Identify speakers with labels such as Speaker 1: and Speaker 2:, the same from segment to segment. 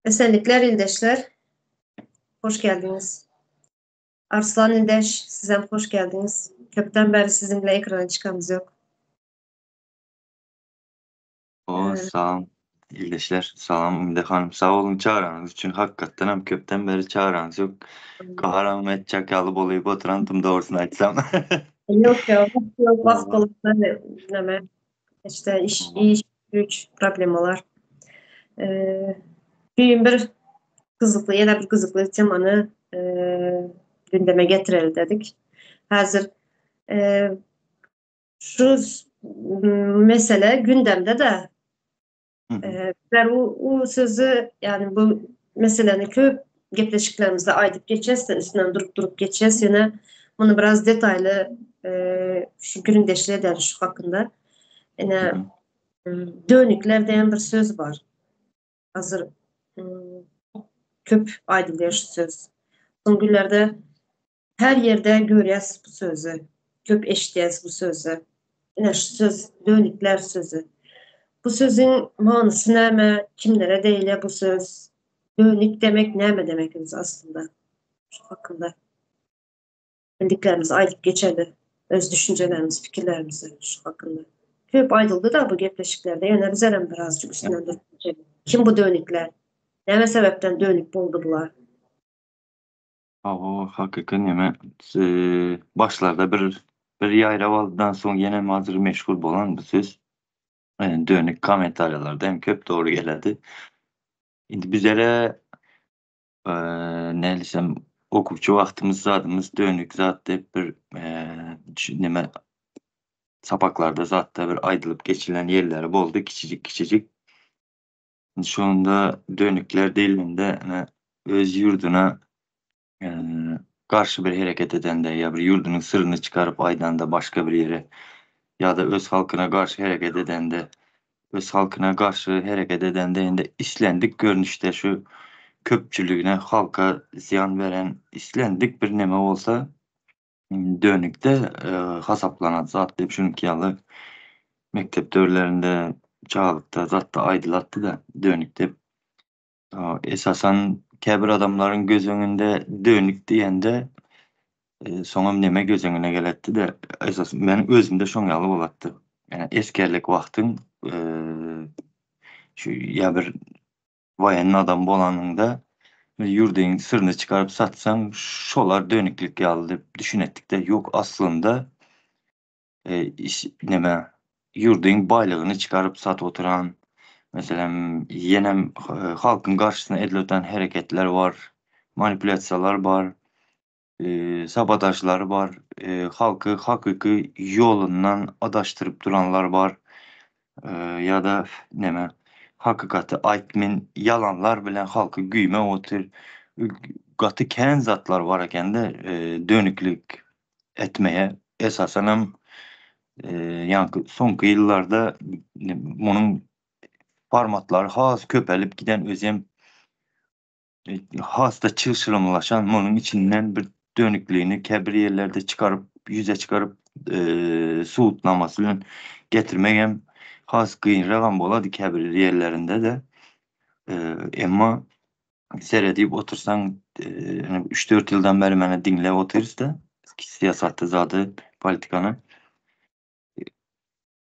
Speaker 1: Esenlikler İldeşler, hoş geldiniz. Arslan İldeş, size hoş geldiniz. Köpten beri sizinle ekrana çıkamız yok.
Speaker 2: Salam İldeşler, salam Ümide Hanım. Sağ olun çağıranız için. Hakikaten hem köpten beri çağıranız yok. Kaharam et çakalı bolayıp oturandım doğrusunu açsam.
Speaker 1: Yok ya, yok baskılıkta neme. İşte iş, güç problemalar. Büyüğün bir kızıklı, yine bir kızıklı temanı gündeme getirelim dedik. Hazır şu mesele gündemde de o sözü yani bu meselenin köp gepleşiklerimizde aydıp geçeceğiz de üstünden durup geçeceğiz. Yine bunu biraz detaylı şu gündeşliğe der şu hakkında. Yine dönükler diyen bir söz var. Hazır köp aydılıyor şu söz. Son günlerde her yerde görüyoruz bu sözü. Köp eşitliyiz bu sözü. Yine şu söz dönükler sözü. Bu sözün manası ne? Kimlere değil bu söz? Dönük demek ne demek biz aslında? Şu hakkında bildiklerimiz aylıp geçerli. Öz düşüncelerimiz, fikirlerimiz şu hakkında. Köp aydıldı da bu gepleşiklerde. Yani bize birazcık üstünden de kim bu dönükler? Ne sebepten dönük oldu bunlar?
Speaker 2: Hakikaten yeme başlarda bir yayravaldan son yine mazır meşgul olan bu söz. Yani dönük komentarlarda hem köp doğru geldi. Şimdi bizlere ne desem okupçu vaktimiz zadımız dönük zaten bir neme sapaklarda zaten bir aydılıp geçilen yerleri boldu küçücük. Şu anda dönükler dilinde öz yurduna karşı bir hareket eden de ya bir yurdunun sırrını çıkarıp aydan da başka bir yere ya da öz halkına karşı hareket eden de öz halkına karşı hareket eden de islendik görünüşte şu köpçülüğüne halka ziyan veren islendik bir neme olsa dönükte hasaplanan zat deyip şununki yalı mektep dörlerinde çağlıkta zatta aydılattı da dönükte esasen kebir adamların göz önünde dönük diyende soňam neme göz öňüne geletdi de esas meniň özümde şoň ýaly bolatdy. Yani eskerlik wagtyň şu ya bir waýan adam bolanyňda ýurduň sırrını çıkarıp satsaň şolar dönüklik ýaly diýip düşünetdik de ýok aslında neme ýurduň baýlygyny çıkarıp satyp oturan meselem ýenem halkyň garşysyna edilen hereketler var, manipulasiýalar bar. Sabotajlar var. Halkı hakyky ýolundan adaşdyryp duranlar bar. Ya da neme hakykaty aýtmyn yalanlar bilen halky güýme otur. Gaty kän zatlar bar eken-de dönüklük etmeye esasen hem ýa-ni soňky ýyllarda munyň formatlary has köpelip giden özem hasta çığşırımlaşan munyň içinden bir dönüklüğünü kebir yerlerde çıkarıp yüze çıkarıp suutlaması bilen getirmegem has gynragam bolady kebir yerlerinde de emma seredip otursaň 3-4 ýyldan beri mene diňlep otursda siyasatda zady politikany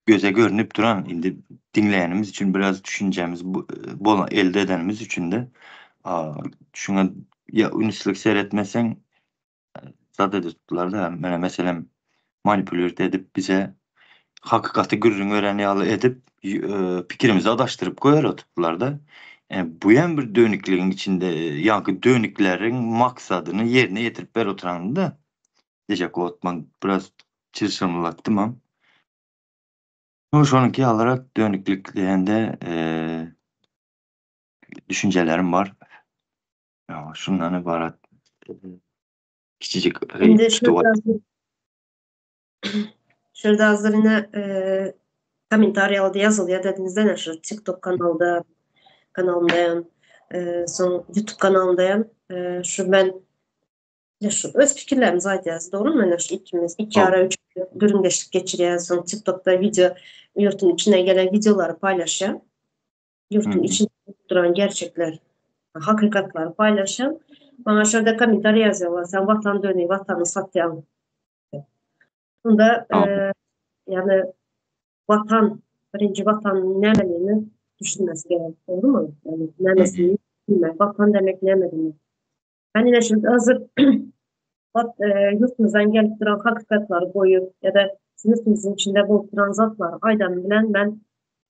Speaker 2: göze görünüp duran indi dinleyenimiz için biraz düşüncemiz elde edenimiz için de şuna ya ünsüzlük seyretmesen zade de tuttular da mesela manipüle edip bize hakikati gürrün öğreni edip fikrimizi adaştırıp koyar tuttular da. Bu yan bir dönüklüğün içinde yankı dönüklerin maksadını yerine getirip ver oturanı da diyecek o otman biraz çırşımlattım ama şonunki alarak dönüklüklerinde düşüncelerim var. Ya şundan ibaret küçücük
Speaker 1: şurada hazır yine komentaryalarda yazılıyor dediğinizde ne şu TikTok kanalındayım, son YouTube kanalındayım. Şu ben ya şu öz fikirlerimizi aytýas, doğru mu? Şu ikimiz 2 ara 3 görüngeçlik geçiriyoruz. Son TikTok'ta yurtun içine gelen videoları paylaşıyor. Yurtun içinde duran gerçekler hakikatları paylaşan. Bana şöyle komentar yazıyorlar. Sen vatan dönüyor, vatanı satayan. Bunda
Speaker 2: Tamam.
Speaker 1: yani vatan, birinci vatan nemeliğini düşünmesi gerek. Doğru mu? Yani
Speaker 2: Hı hı.
Speaker 1: nemesini bilmek. Vatan demek nemeliğini. Ben yine şimdi hazır yurtumuzdan gelip duran hakikatları koyup ya da yurtumuzun içinde bulup duran zatlar aydan bilen ben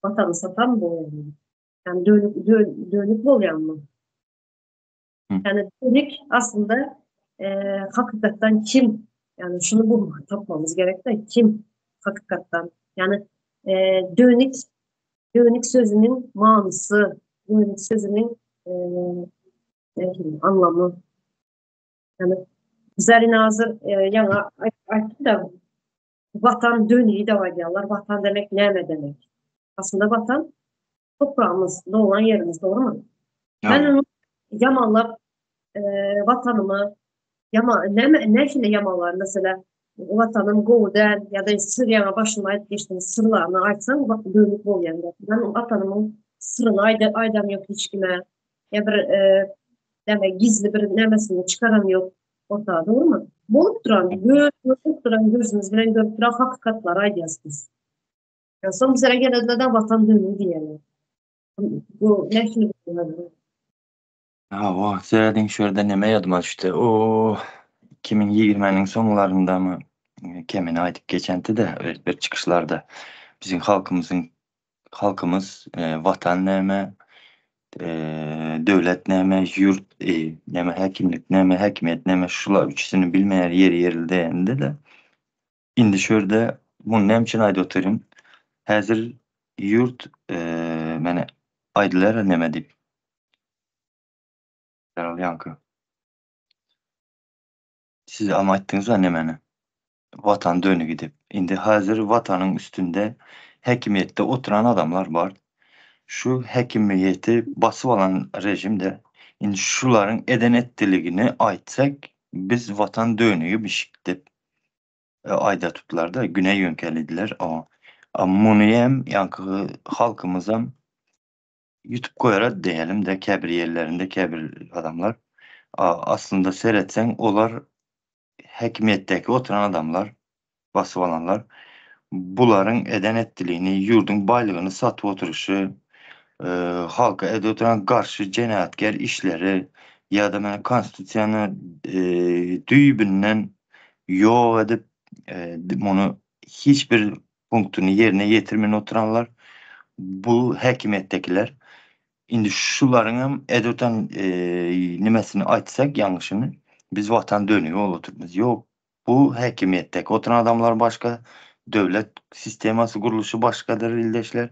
Speaker 1: vatanı satan mı oluyorum? Yani dönük oluyan mı?
Speaker 2: Hı.
Speaker 1: Yani dönük aslında hakikaten kim? Yani şunu tapmamız gerek de kim hakikaten? Yani e, dönük, dönük sözünün manası, dönük sözünün e, ne bileyim, anlamı. Yani üzerine hazır yana açtı da vatan dönüğü de var diyorlar. Vatan demek ne demek? Aslında vatan toprağımızda olan yerimiz, doğru mu? Ben
Speaker 2: Tamam.
Speaker 1: onu yamalap e, vatanımı ne şimdi yamalar mesela vatanım Goğden ya da Suriye'ye başıma ait geçtiğim sırlarını açsam bak dönük bol yani. Ben vatanımın sırrını aydam yok hiç kime ya bir demek gizli bir nemesini çıkaram yok ortada, doğru mu? Bolup duran gözümüz bilen görüp duran hakikatlar aydiyasınız. Yani son bize genelde de vatan dönüğü diyelim. Bu ne şimdi bu?
Speaker 2: Ya o söylediğin şurada neme yadıma düştü. O 2020'nin sonlarında mı kemine aydık geçenti de öyle bir çıkışlarda bizim halkımız vatan neme, devlet neme, yurt neme, hekimlik neme, hakimiyet neme şular üçüsünü bilmeyen yeri yerildi yerinde de indi şurada bunun nem için ayda oturayım. Hazır yurt mene aydılar neme deyip. Yankı. Siz ama ettiniz annemene. Vatan dönü gidip. Şimdi hazır vatanın üstünde hekimiyette oturan adamlar var. Şu hekimiyeti bası olan rejimde şimdi şuların eden ettiligini aytsak biz vatan dönüyü bir şekilde ayda tuttular da güney yönkelediler. Ama bunu hem yankı halkımıza YouTube koyarak diyelim de kebir yerlerinde kebir adamlar. Aslında seyretsen olar hekimiyetteki oturan adamlar basıp alanlar buların eden ettiğini, yurdun baylığını satıp oturuşu, e, halka edoturan karşı cenayetkar işleri ya da ben konstitusiyonu düğübünden yok edip bunu hiçbir punktunu yerine getirmeyen oturanlar bu hekimiyettekiler. Şimdi şuların edotan nimesini açsak yanlışını biz vatan dönüyor oturmaz. Yok. Bu hekimiyetteki oturan adamlar başka, devlet sisteması kuruluşu başkadır ildeşler.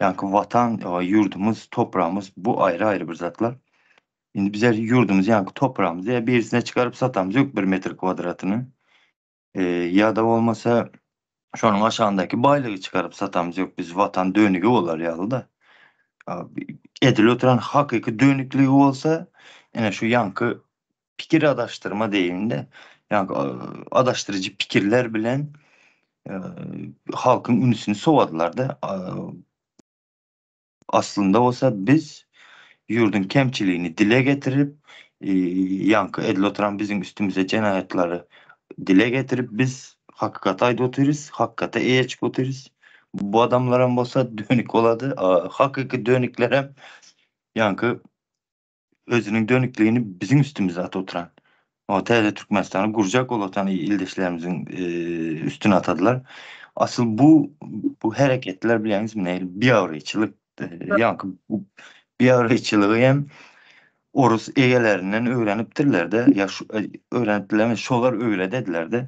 Speaker 2: Yani vatan, yurdumuz, toprağımız bu ayrı ayrı bir zatlar. Şimdi bize yurdumuz yani toprağımız ya birisine çıkarıp satamız yok bir metre kvadratını. Ya da olmasa şu an aşağındaki baylığı çıkarıp satamız yok biz vatan dönüyor olar yalı da. Abi, edil oturan hakiki dönüklüğü olsa yine şu yankı fikir adaştırma deyiminde yankı adaştırıcı fikirler bilen e, halkın ünüsünü sovadılar da aslında olsa biz yurdun kemçiliğini dile getirip yankı edil oturan bizim üstümüze cinayetleri dile getirip biz hakikate ayda otururuz, hakikate eğe çık otururuz. Bu adamlara olsa dönük oladı. Hakiki dönüklere yankı özünün dönüklüğünü bizim üstümüze at oturan. O TR Türkmenistan'ı kuracak olan ildeşlerimizin üstüne atadılar. Asıl bu hareketler biliyorsunuz ne? Bir avrayçılık yankı bu bir avrayçılığı hem Orus egelerinden öğreniptirler de ya şu öğreniptiler mi? Şolar öyle dediler de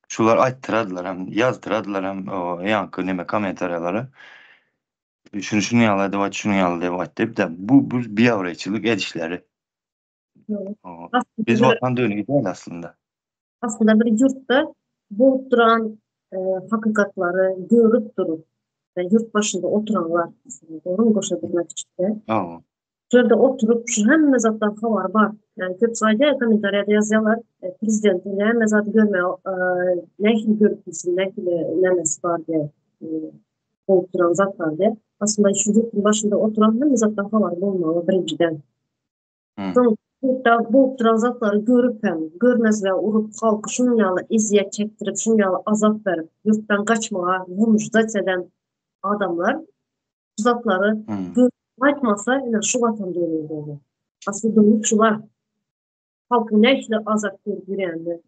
Speaker 2: şular ayttıradılar hem yazdıradılar hem o yankı neme komentaryaları şunu yalan devat şunu yalan devat deyip de bu bir avrayçılık edişleri.
Speaker 1: Aslında
Speaker 2: Biz
Speaker 1: bir
Speaker 2: vatan dönüyor değil aslında.
Speaker 1: aslında bir yurtta bulup duran hakikatları görüp durup yurt başında oturanlar aslında, doğru mu koşabilmek için de
Speaker 2: Oo.
Speaker 1: şurada oturup şu hem mezattan haber var. Yani köp sayıda komentariyada yazıyorlar. Prezidentin ne mezatı görmeye ne gibi görüntüsü ne gibi nemesi var diye bulup duran zat var diye. Aslında şu yurtun başında oturan hem mezattan haber bulmalı birinciden. Sonuçta bu zatları görüp hem görmezler urup halkı şunyalı eziyet çektirip şunyalı azap verip yurttan kaçmaya müjdat eden adamlar bu zatları görüp aytmasa yine şu vatanda ölüyor. Aslında dönüp şular halkı ne işte azap görüp yürüyendi.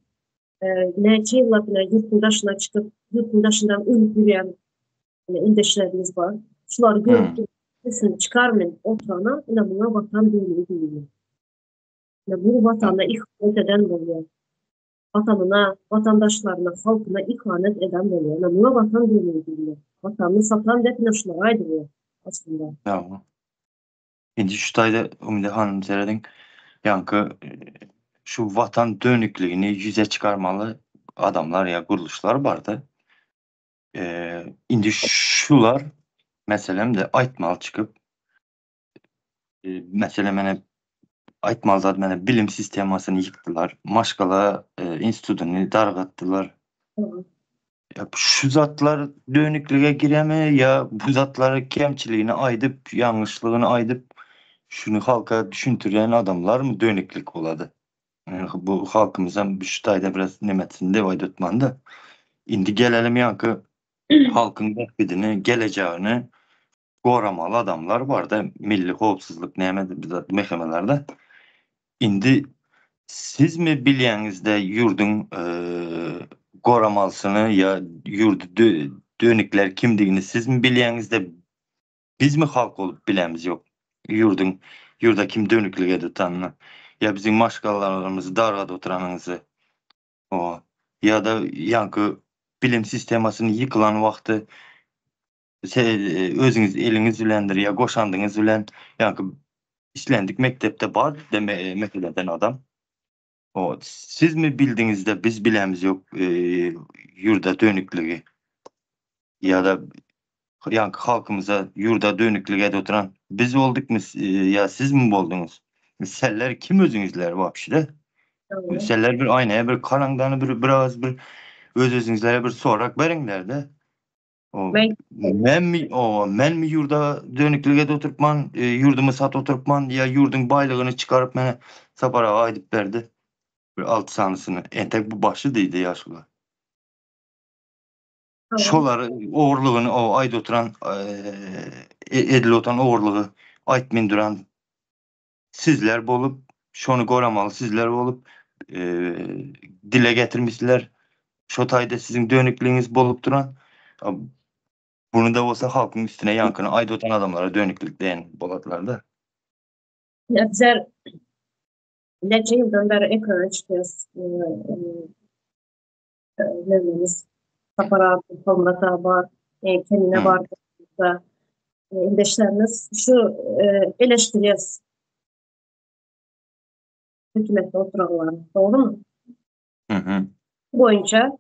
Speaker 1: Ne yıllar bile yurtun dışına çıkıp yurtun dışından ölüp yürüyen indeşlerimiz var. Şuları görüp sesini çıkarmayın oturana yine buna vatan böyle değil. Bu vatanda ihanet eden oluyor. Vatanına, vatandaşlarına, halkına ihanet eden oluyor. Yani buna vatan böyle değil. Vatanını satan defneşler aydırıyor aslında.
Speaker 2: Tamam. Şimdi şu tayda Umide Hanım söyledin. Yankı şu vatan dönüklüğünü yüze çıkarmalı adamlar ya kuruluşlar vardı. Şimdi şular meselem de aytmal çıkıp mesela mene aytmal zaten mene bilim sistemasını yıktılar. Maşkala enstitüsünü dargattılar. Ya şu zatlar dönüklüğe gireme ya bu zatları kemçiliğini aydıp yanlışlığını aydıp şunu halka düşüntüren adamlar mı dönüklük oladı? Yani bu halkımızdan şu tayda biraz nimetinde vaydutmandı. Indi gelelim yankı halkın bekbidini, geleceğini koramalı adamlar var da milli kovsuzluk nemeti bizzat mehkemelerde. Indi siz mi bilyenizde yurdun koramalısını ya yurdu dönükler kimdiğini siz mi bilyenizde biz mi halk olup bilemiz yok. Yurda kim dönüklüğe tutanını ya bizim maşgallarımızı dargada oturanınızı o ya da yankı bilim sistemasını yıkılan vakti özünüz eliniz ülendir ya koşandınız ülen yankı işlendik mektepte var demek eden adam. O siz mi bildiniz de biz bilemiz yok yurda dönüklüğü ya da yankı halkımıza yurda dönüklüğe de oturan biz olduk mu ya siz mi oldunuz? Seller kim özünüzler bu apşide? Seller bir aynaya bir karangdanı bir biraz bir öz özünüzlere bir sorak veringler de. O men mi yurda dönüklüğe de oturtman yurdumu sat oturtman ya yurdun baylığını çıkarıp mene sapara aydıp verdi. Bir alt sanısını. Entek bu başı değildi yaşlı. Şoları oğurluğunu o ayda oturan edil otan oğurluğu aytmin duran sizler bolup şonu koramalı sizler bolup dile getirmişler. Şu tayda sizin dönüklüğünüz bolup duran bunu da olsa halkın üstüne yankını ayda otan adamlara dönüklük deyen boladılar da.
Speaker 1: Ya bizler neçe yıldan beri ekrana çıkıyoruz. Nevimiz Saparat, Tomrata var, kendine var. İndeşlerimiz şu eleştiriyoruz. Hükümette oturanlar. Doğru mu? Bu boyunca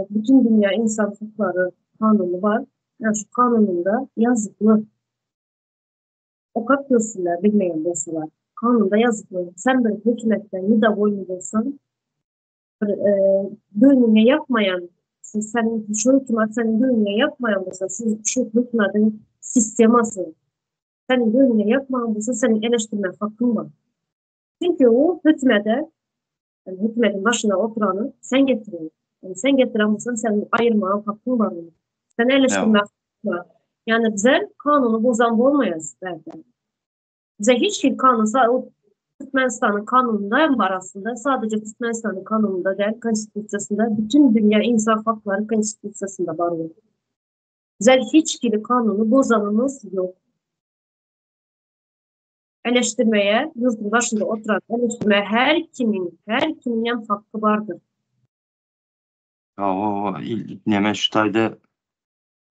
Speaker 1: bütün dünya insan hakları kanunu var. Yani şu kanununda yazıklı. O kadar görsünler, bilmeyen olsalar. Kanunda yazıklı. Sen böyle hükümetten nida boyun olsan düğününe yapmayan senin şu hükümet senin düğününe yapmayan olsa şu hükümetin sisteması senin düğününe yapmayan olsa senin eleştirme hakkın var. Çünkü o hükümete yani hükümetin başına oturanı sen getiriyorsun. Yani sen getiren senin ayırmaya hakkın var. Sen eleştirme hakkın var. Yani bize kanunu bozan olmayız zaten. Bize hiçbir kanunsa o Türkmenistan'ın kanununda var aslında. Sadece Türkmenistan'ın kanununda değil, konstitüsyasında bütün dünya insan hakları konstitüsyasında var. Bize hiçbir kanunu bozanımız yok. Eleştirmeye, yurdun başında oturan eleştirmeye her kimin hakkı vardır.
Speaker 2: O neme şu tayda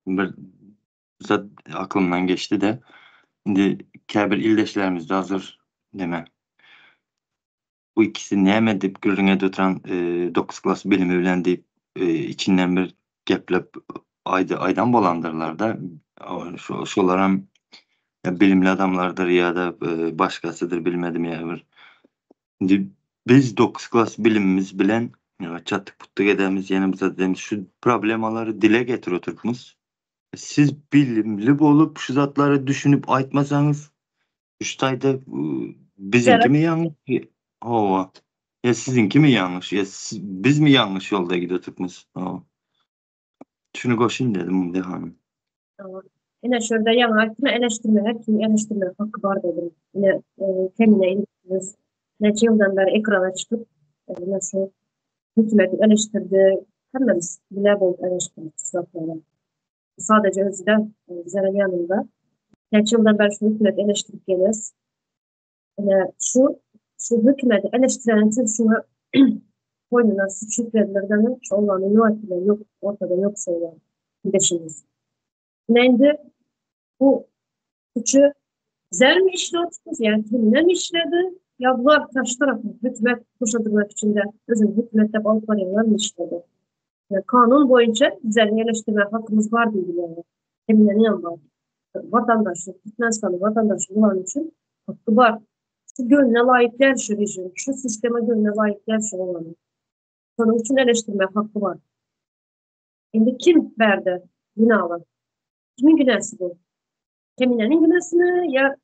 Speaker 2: bir aklımdan geçti de şimdi Kəbir ildeşlerimiz de hazır deme. Bu ikisi neme deyip gürrüne oturan 9 klas bilimi bilen deyip içinden bir geplep aydan bolandırlar da şolaram ya bilimli adamlardır ya da başkasıdır bilmedim ya bir. Şimdi biz 9 klas bilimimiz bilen çattık puttuk edemiz yanımıza dediğimiz şu problemaları dile getir oturtmuş. Siz bilimli olup şu zatları düşünüp aytmasanız şu tayda Bizimki mi yanlış? Hova. Ya sizinki mi yanlış? Ya biz mi yanlış yolda gidiyoruz? Hova. Şunu koşayım dedim Dehan'ım.
Speaker 1: Yine şurada yana eleştirme, her türlü eleştirme hakkı var dedim. Yine kendine ilginiz. Neçe yıldan beri ekrana çıkıp nasıl hükümeti eleştirdi. Hepimiz bile bol eleştirdik sıfatlara. Sadece özü de Zeren yanında. Neçe yıldan beri şu hükümeti eleştirip geliyoruz. Şu hükümeti eleştiren için şuna boynuna suç yükledilerden şu olanı yok, ortada yok şeyler. Bilişiniz. Neydi? Bu suçu zer mi işliyorsunuz? Yani kimle mi işledi? Ya bunlar karşı tarafın hükümet kuşatılmak için de özün hükümette Avrupa'ya mı işledi? Yani kanun boyunca düzenli eleştirme hakkımız var değil yani. Kimle ne var? Vatandaşlık, Türkmenistan'ın vatandaşlığı olan için hakkı var. Şu gönlüne layık şu rejim, şu sisteme gönlüne layık şu olanı. Onun için eleştirme hakkı var. Şimdi kim verdi günahı? Kimin günahı bu? Keminenin günahı mı ya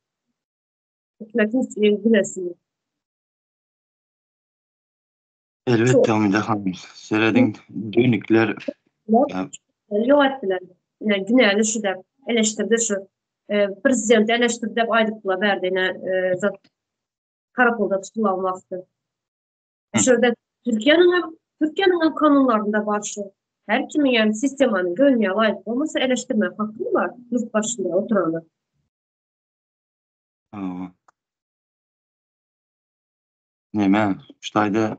Speaker 1: hükümetin günahı mı?
Speaker 2: Elbette Dehan'ım. Seredin dönükler ya,
Speaker 1: Yok ettiler. Yani günahını şu da eleştirdi şu. Prezidenti eleştirdi de aydıkla verdiğine karakolda tutulanmaktı. Şurada Türkiye'nin kanunlarında var şu. Her kimin yani sistemanın gönlüne layık olması eleştirme hakkı var. Yurt başında oturanı.
Speaker 2: hova. Neyme, ştayda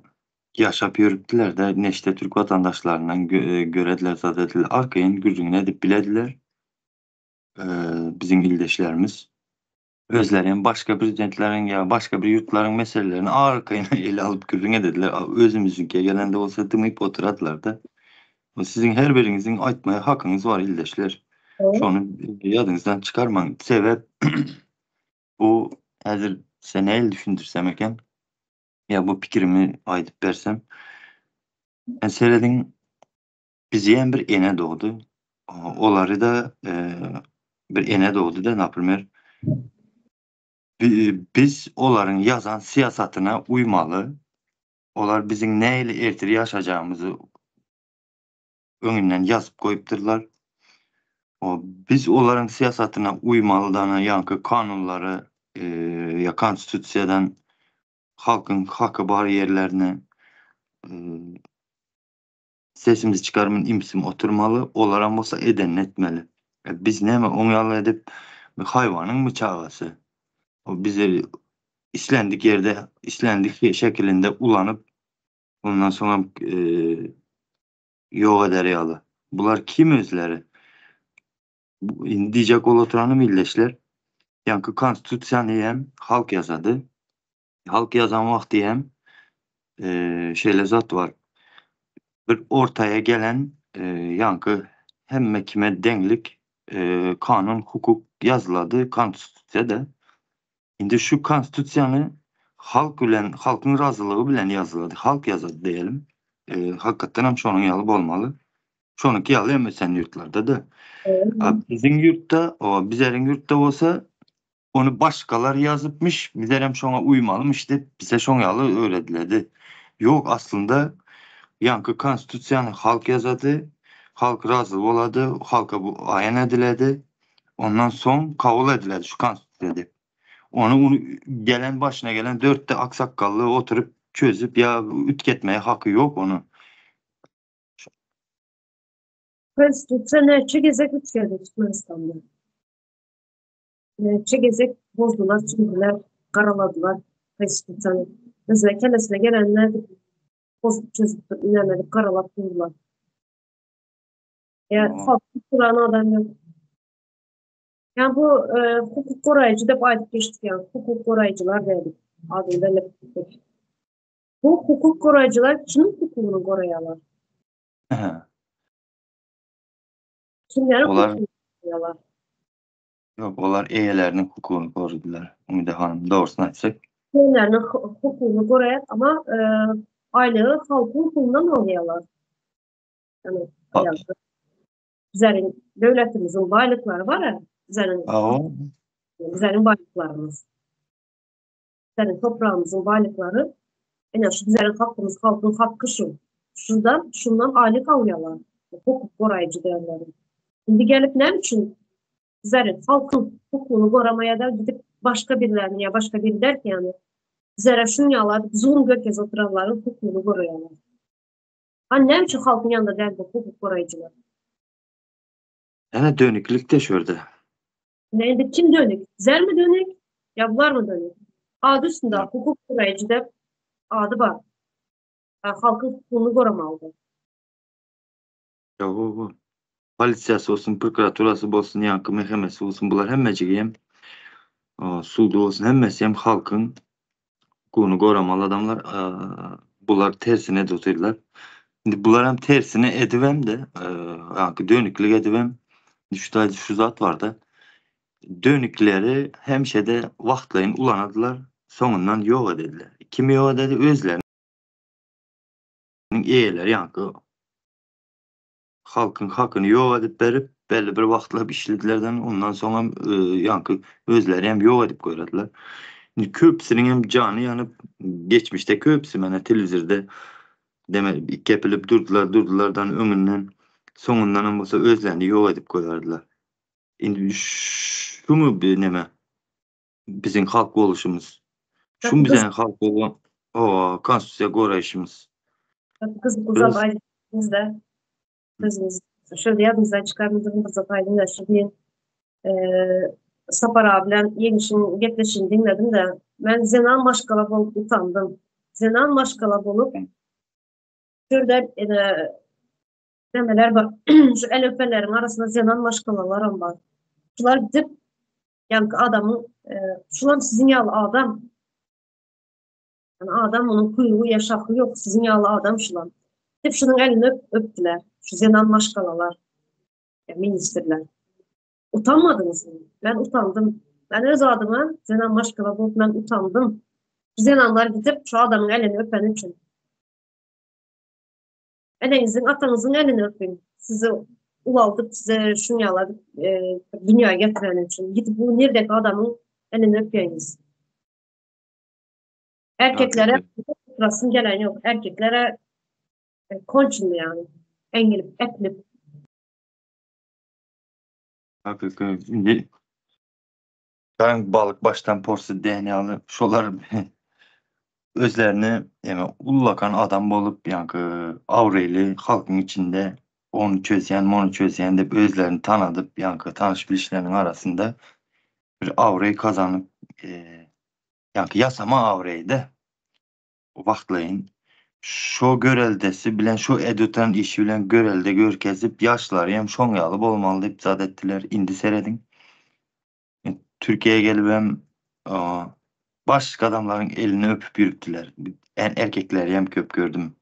Speaker 2: yaşap yürüttüler de neşte Türk vatandaşlarından görediler zaten arkayın gücünü edip bilediler. Bizim ildeşlerimiz. Özlerin başka prezidentlerin ya başka bir yurtların meselelerini arkayına ele alıp gürrüne dediler. Özümüzünkiye gelen de olsa dımayıp oturadılar da. Sizin her birinizin aytmaya hakkınız var ildeşler.
Speaker 1: Evet.
Speaker 2: Şunu yadınızdan çıkarmayın. Sebep bu hazır sene el düşündürsem eken ya bu fikrimi aytıp versem. Yani seyredin bizi en bir ene doğdu. Oları da bir ene doğdu da naprimер biz onların yazan siyasatına uymalı. Onlar bizim neyle ertir yaşayacağımızı önünden yazıp koyuptırlar. Biz onların siyasatına uymalıdan yankı kanunları ya konstitüsiyadan halkın hakkı bariyerlerine e, sesimizi çıkarmanın imsim oturmalı. Onlara olsa eden etmeli. Biz ne mi onu edip hayvanın bıçağısı. O bize İslendik yerde, İslendik şeklinde ulanıp ondan sonra yok eder yalı. Bunlar kim özleri? Diyecek ol oturanı milleşler. Yankı konstitüsyon diyem halk yazadı. Halk yazan vakti hem şeyle zat var. Bir ortaya gelen yankı hem kime denklik kanun, hukuk yazıladı konstitüsyada. Şimdi şu konstitüsyonu halkın razılığı bilen yazıladı. Halk yazdı diyelim. Hakikaten hem şunun yalı olmalı. Şonunki yalı hem sen yurtlarda da. Bizim yurtta, bizlerin yurtta olsa onu başkalar yazıpmış. Bizler hem şuna uymalım bize şon yalı öğretiledi. Yok aslında yankı konstitüsyonu halk yazadı. Halk razı oladı. Halka bu ayan ediledi. Ondan son kabul ediledi şu konstitüsyonu. Onu gelen başına gelen 4'te aksakallı oturup çözüp ya ütketmeye hakkı yok onu.
Speaker 1: Konstitüsyon neçe gezek üçgede Türkmenistan'da. Neçe gezek bozdular, çizdiler, karaladılar konstitüsyonu. Mesela kendisine gelenler bozup çözüp inemedik, karalap durdular. Yani halk kuran adam yok. Yani bu hukuk koruyucu da ayıp geçtik yani. Hukuk koruyucular verdik. Adında ne hukuk. Bu hukuk koruyucular kimin hukukunu koruyorlar? Kimlerin
Speaker 2: Olar
Speaker 1: hukukunu koruyorlar?
Speaker 2: yok olar eyelerinin hukukunu korudular. Ümide Hanım doğrusunu açsak.
Speaker 1: Kimlerin hukukunu koruyor ama aylığı halkın hukukundan alıyorlar. Yani bizlerin devletimizin baylıkları var ya, bizlerin
Speaker 2: O
Speaker 1: baylıklarımız. Senin toprağımızın varlıkları, yani şu güzel hakkımız, halkın hakkı şu. Şundan aylık alıyorlar. Hukuk koruyucu derler. Şimdi gelip ne için güzel halkın hukukunu korumaya da gidip başka birilerine ya başka biri der ki yani zerre şunyalar, zulüm görkez oturanların hukukunu koruyorlar. Hani ne için halkın yanında derdi hukuk koruyucular?
Speaker 2: Yani dönüklük de şurada.
Speaker 1: Neydi? Kim dönük? Zer mi dönük? Yavrular mı dönük? Adı üstünde
Speaker 2: Ya,
Speaker 1: hukuk koruyucu da adı var. Yani halkın hukukunu korumalı.
Speaker 2: ya o polisiyası olsun, prokuraturası olsun, yankı mehkemesi olsun, bunlar hemmecigiyem suda olsun, hemmesi hem halkın hukukunu koramalı adamlar. Bunlar tersine tutuyorlar. Şimdi bunlar hem tersine edivem de yankı dönüklük edivem. Şu zat var da dönükleri hemşede vaktlayın ulanadılar. Sonundan yok edildiler. Kim yok dedi? Özlerinin eyeleri yankı halkın hakkını yok edip berip belli bir vaxtla işledilerden ondan sonra yankı özleri hem yok edip koyradılar. Şimdi köpsünün hem canı yanıp geçmişte köpsü mene televizörde deme kepilip durdulardan ömünden sonundan olmasa özlerini yok edip koyardılar. Şimdi şu mu bir neme bizim halk oluşumuz? Şu mu
Speaker 1: Tabii
Speaker 2: bizim
Speaker 1: kız,
Speaker 2: halk olan o konstitusiya koruyuşumuz?
Speaker 1: tabii kız uzak
Speaker 2: Biraz
Speaker 1: ailemizde kızımız şöyle yadımızdan çıkarmadığımız kızı paylaşır diye Sapar abilen yemişin getleşin dinledim de ben zenan maşkala bolup utandım. Zenan maşkala bolup şurada demeler var. Şu el öpelerin arasında zenan maşkalalar var. Şular gidip yani adamın şular sizin yağlı adam. Yani adam onun kuyruğu yaşaklı yok. Sizin yağlı adam şular. Hep şunun elini öptüler. Şu zenan maşkalalar. Ministerler. Utanmadınız mı? Ben utandım. Ben öz adıma zenan maşkala bolup ben utandım. Zenanlar gidip şu adamın elini öpen için. Elinizin, atanızın elini öpün. Sizi uvaldık, size şunu yaladık, dünyaya getiren için. Gidip bu neredeki adamın elini öpeyiniz. Erkeklere
Speaker 2: hakikaten,
Speaker 1: sırasın gelen yok. Erkeklere konçinli yani. Engilip, eklip.
Speaker 2: hakikaten. Şimdi ben balık baştan porsu DNA'lı şolar özlerini yani ullakan adam bolup yankı Avreli halkın içinde onu çözyen de özlerini tanıdıp yankı tanış bilişlerinin arasında bir avreyi kazanıp yankı yasama avreyi de vaktlayın. Şu göreldesi bilen şu edüten işi bilen görelde görkezip yaşlar hem şon yalıp olmalı deyip zat ettiler. İndi seyredin. Türkiye'ye gelip hem başka adamların elini öpüp yürüttüler. En erkekleri hem köp gördüm.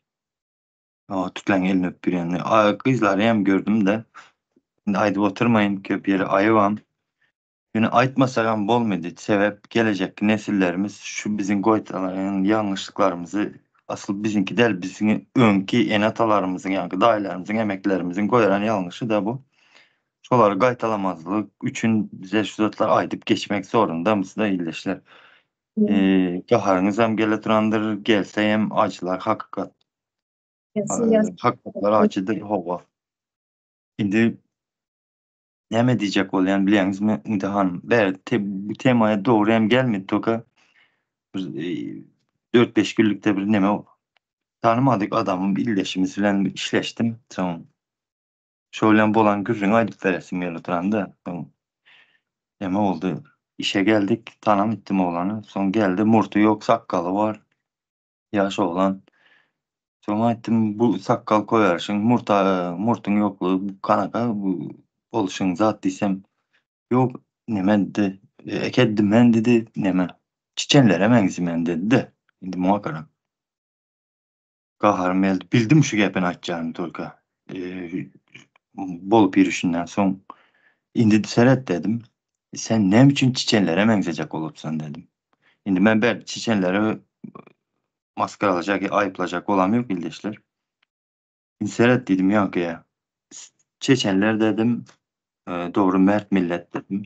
Speaker 2: Türklerin elini öpüp yürüyenler. Kızları hem gördüm de. Şimdi haydi oturmayın köp yeri ayıvam. Yani aytmasak bolmadı. Sebep gelecek nesillerimiz şu bizim goytaların yanlışlıklarımızı asıl bizimki değil bizim önkü en atalarımızın yani dayılarımızın emeklerimizin koyaran yanlışı da bu. Şoları gaytalamazlık üçün bize şu zatlar aydıp geçmek zorunda mısın da iyileşler. Gaharınız hem gele turandır gelse hem acılar hakikat.
Speaker 1: Gelsin gelsin.
Speaker 2: Hakikatlar acıdır hova. Şimdi ne mi diyecek ol yani biliyorsunuz mu imtihan. Bu temaya doğru hem gelmedi toka. 4-5 günlükte bir neme tanımadık adamın bir iletişimi filan işleştim. Tamam. Şöyle bolan gürrün aylık veresim yer oturanda. Tamam. Neme oldu. İşe geldik. Tanım ettim oğlanı. Son geldi. Murtu yok. Sakkalı var. Yaş oğlan. Sonra ettim bu sakkal koyarsın. Murtun yokluğu bu kanaka bu oluşun zat desem. Yok nemen dedi. Ekeddim ben dedi. Nemen. Çiçenlere menzimen dedi de. Şimdi muhakkak. Kaharım geldi. Bildim şu gepini açacağını Turka. Bolup yürüyüşünden son indi seret dedim. Sen ne için çiçenlere mengzecek olupsan dedim. Şimdi ben çiçenlere maskara alacak, ayıplayacak olan yok ildeşler. İndi seret dedim yankıya. Çeçenler dedim doğru mert millet dedim.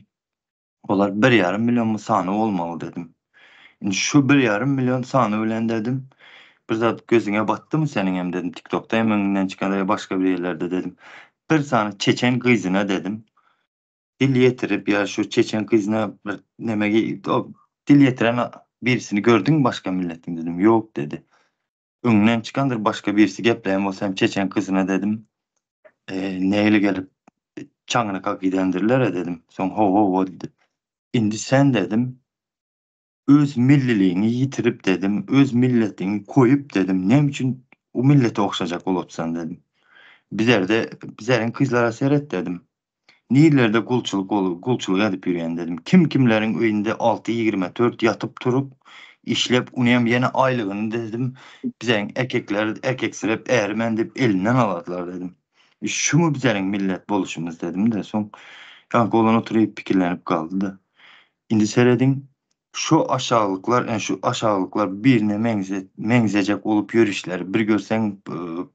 Speaker 2: Olar 1,5 milyon mu sanı olmalı dedim. Şu 1,5 milyon sany bilen dedim. Bir zat gözüne battı mı senin hem dedim. TikTok'ta hem önünden çıkan ya başka bir yerlerde dedim. Bir sany Çeçen kızına dedim. Dil yetirip ya şu Çeçen kızına bir nemegi o dil yetiren birisini gördün mü başka milletin dedim. Yok dedi. Önünden çıkandır başka birisi gepleyen olsam Çeçen kızına dedim. Neyle gelip çangını kalk gidendirler dedim. Son ho ho ho dedi. Indi sen dedim. Öz milliliğini yitirip dedim. Öz milletini koyup dedim. Ne için o millete okşayacak olupsan dedim. Bizlerin kızlara seyret dedim. Nilerde kulçuluk edip yürüyen dedim. Kim kimlerin öyünde 6-24 yatıp turup işlep unuyam yine aylığını dedim. Bizlerin erkekler eğermen deyip elinden aladılar dedim. Şu mu bizlerin millet boluşumuz dedim de son kanka olan oturup fikirlenip kaldı da. Indi seyredin şu aşağılıklar birine mengzecek olup yürüyüşleri bir görsen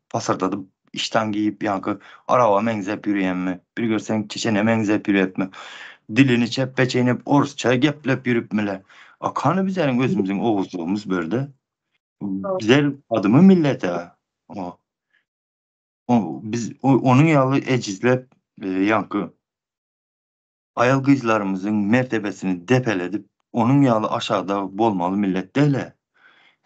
Speaker 2: pasarda da işten giyip yankı araba mengzep yürüyen mi? Bir görsen çiçeğine mengzep yürüyüp mi? Dilini çeppe çeynep orsça geplep yürüp müler. Akanı bizlerin özümüzün oğuzluğumuz böyle. Bizler adımı millete. O, onun yalı ecizlep yankı ayal kızlarımızın mertebesini depeledip onun yalı aşağıda bolmalı millet dele.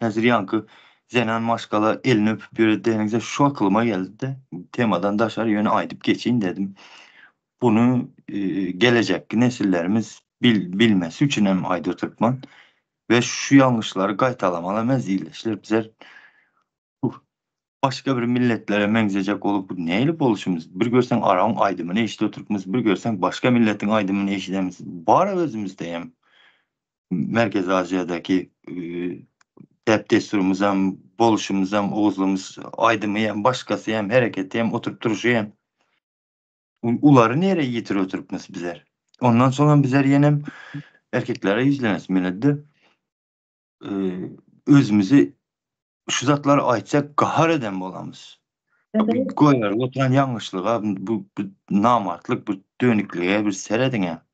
Speaker 2: Hazır yankı Zenan Maşkala elini öpüp yürüdüğünüzde şu aklıma geldi de temadan daşar yöne aydıp geçeyim dedim. Bunu gelecek nesillerimiz bilmesi için hem aydırtırkman ve şu yanlışları gaytalamala iyileştir bize başka bir milletlere mengzecek olup bu neyle boluşumuz? Bir görsen aram aydımını eşit oturtmuz, bir görsen başka milletin aydımını eşidemiz. Bara özümüzdeyim. Merkez Asya'daki dep desturumuz hem boluşumuz hem oğuzluğumuz aydımı hem başkası hem hareketi hem oturup duruşu hem uları nereye yitir oturupmuz bizler. Ondan sonra bizler yenem erkeklere yüzlemez millette özümüzü şu zatlara aitsak gahar eden bolamız. Bir
Speaker 1: Evet.
Speaker 2: koyar oturan yanlışlığa bu namartlık bu dönüklüğe bir seredin ya.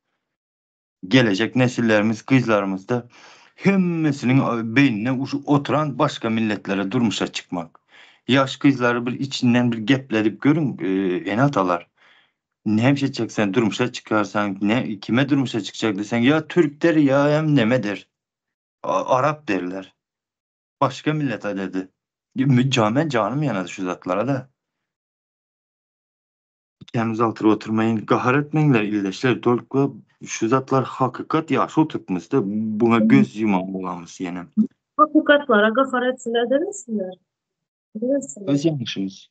Speaker 2: Gelecek nesillerimiz kızlarımız da hemmesinin beynine oturan başka milletlere durmuşa çıkmak. Yaş kızları bir içinden bir gepledip görün enatalar. Ne hemşe çeksen durmuşa çıkarsan ne kime durmuşa çıkacak desen ya Türk der ya hem neme der. Arap derler. Başka millete dedi. Mücamen canım yanadı şu zatlara da. Kendiniz altıra oturmayın. Gahar etmeyinler illeşler. Dolukla şu zatlar hakikat yaş oturtmuşda buna göz yuman bulamız yenem.
Speaker 1: Hakikatlara gafaratsiler demesinler. Demesinler.
Speaker 2: Öz yanlışımız.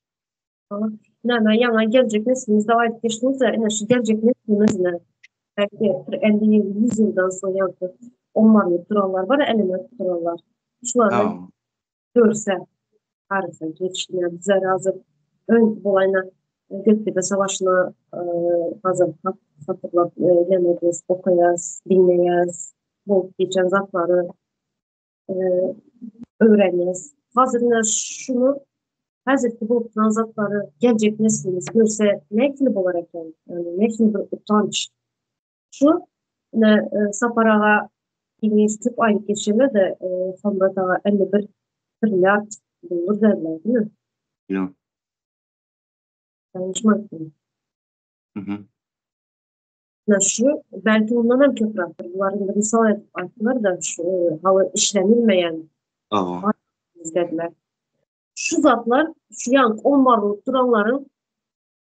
Speaker 1: Ne yana gelecek neslimiz de ait geçtiğimizde yine şu gelecek neslimizle belki 50-100 yıldan sonra yaptı. Onlar yaptıranlar var, elime tuturanlar. Şularla
Speaker 2: Ha,
Speaker 1: görse tarife geçtiğine bize hazır ön olayına Göktepe Savaşı'na hazır hatırlat yemediz, okuyaz, dinleyez, bu geçen zatları e, öğreniriz. Hazırına şunu Hazreti bu zatları gelecek neslimiz görse ne klip olarak yani ne klip bir utanç. Şu ne Saparağa İngiliz tıp aylık geçirme de sonunda da 51 trilyar dolar derler değil mi?
Speaker 2: yok.
Speaker 1: Yanlış mı ettim?
Speaker 2: Hı hı.
Speaker 1: Ne şu belki ondan hem köpraktır. Bunların da misal edip aytılar da şu hava işlenilmeyen
Speaker 2: Aa,
Speaker 1: izlediler. Şu zatlar şu yan 10 varlık duranların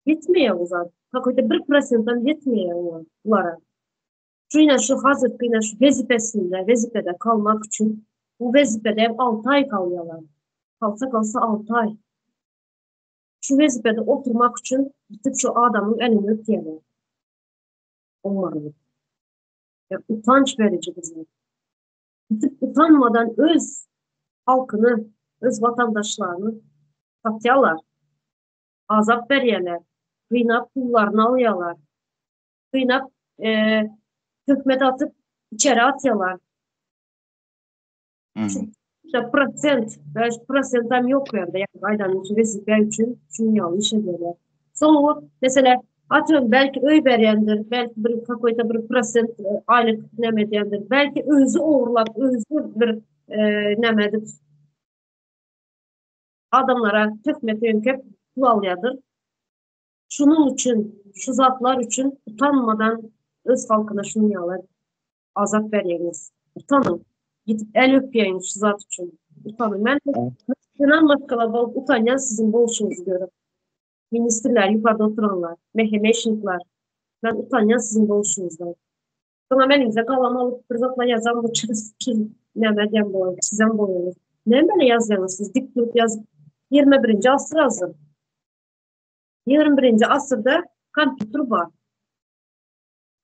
Speaker 1: yetmiyor o zat. Hakikaten 1%'dan yetmiyor onlara. Şu hazır şu vazifede kalmak için bu vazifede hep 6 ay kalıyorlar. Kalsa 6 ay. Şu vazifede oturmak için gidip şu adamın elini öpüyorlar. Onların. Ya, utanç verici bize. Gidip utanmadan öz halkını, öz vatandaşlarını katıyorlar. Azap veriyorlar. Kıynap pullarını alıyorlar. Kıynap hükmete atıp içeri atıyorlar.
Speaker 2: hı.
Speaker 1: İşte prosentten yok verdi. Yani aydan için vazife için şunu yanlış ediyorlar. Sonra mesela Atıyorum belki öy berendir, belki bir kakoyta bir prosent aylık nemedendir. Belki özü uğurlap, özü bir nemedir. Adamlara tökmek önkep pul alyadır. Şunun için, şu zatlar için utanmadan öz halkına şunu yalar. Azap veriyeniz. Utanın. Gidip el öpeyiniz şu zat için. Utanın. Ben başkalar utanyan sizin bolşunuzu görüp. Ministerler, yukarıda oturanlar, mehemeşnikler. Ben utanyan sizin bolşunuzdan. Sonra benimize kalan alıp fırsatla yazan bu çizim nemeden boyunca, çizen boyunca. Ne böyle yazıyorsunuz siz? Dik durup yazıp 21. asır yazın. 21. asırda kompütür var.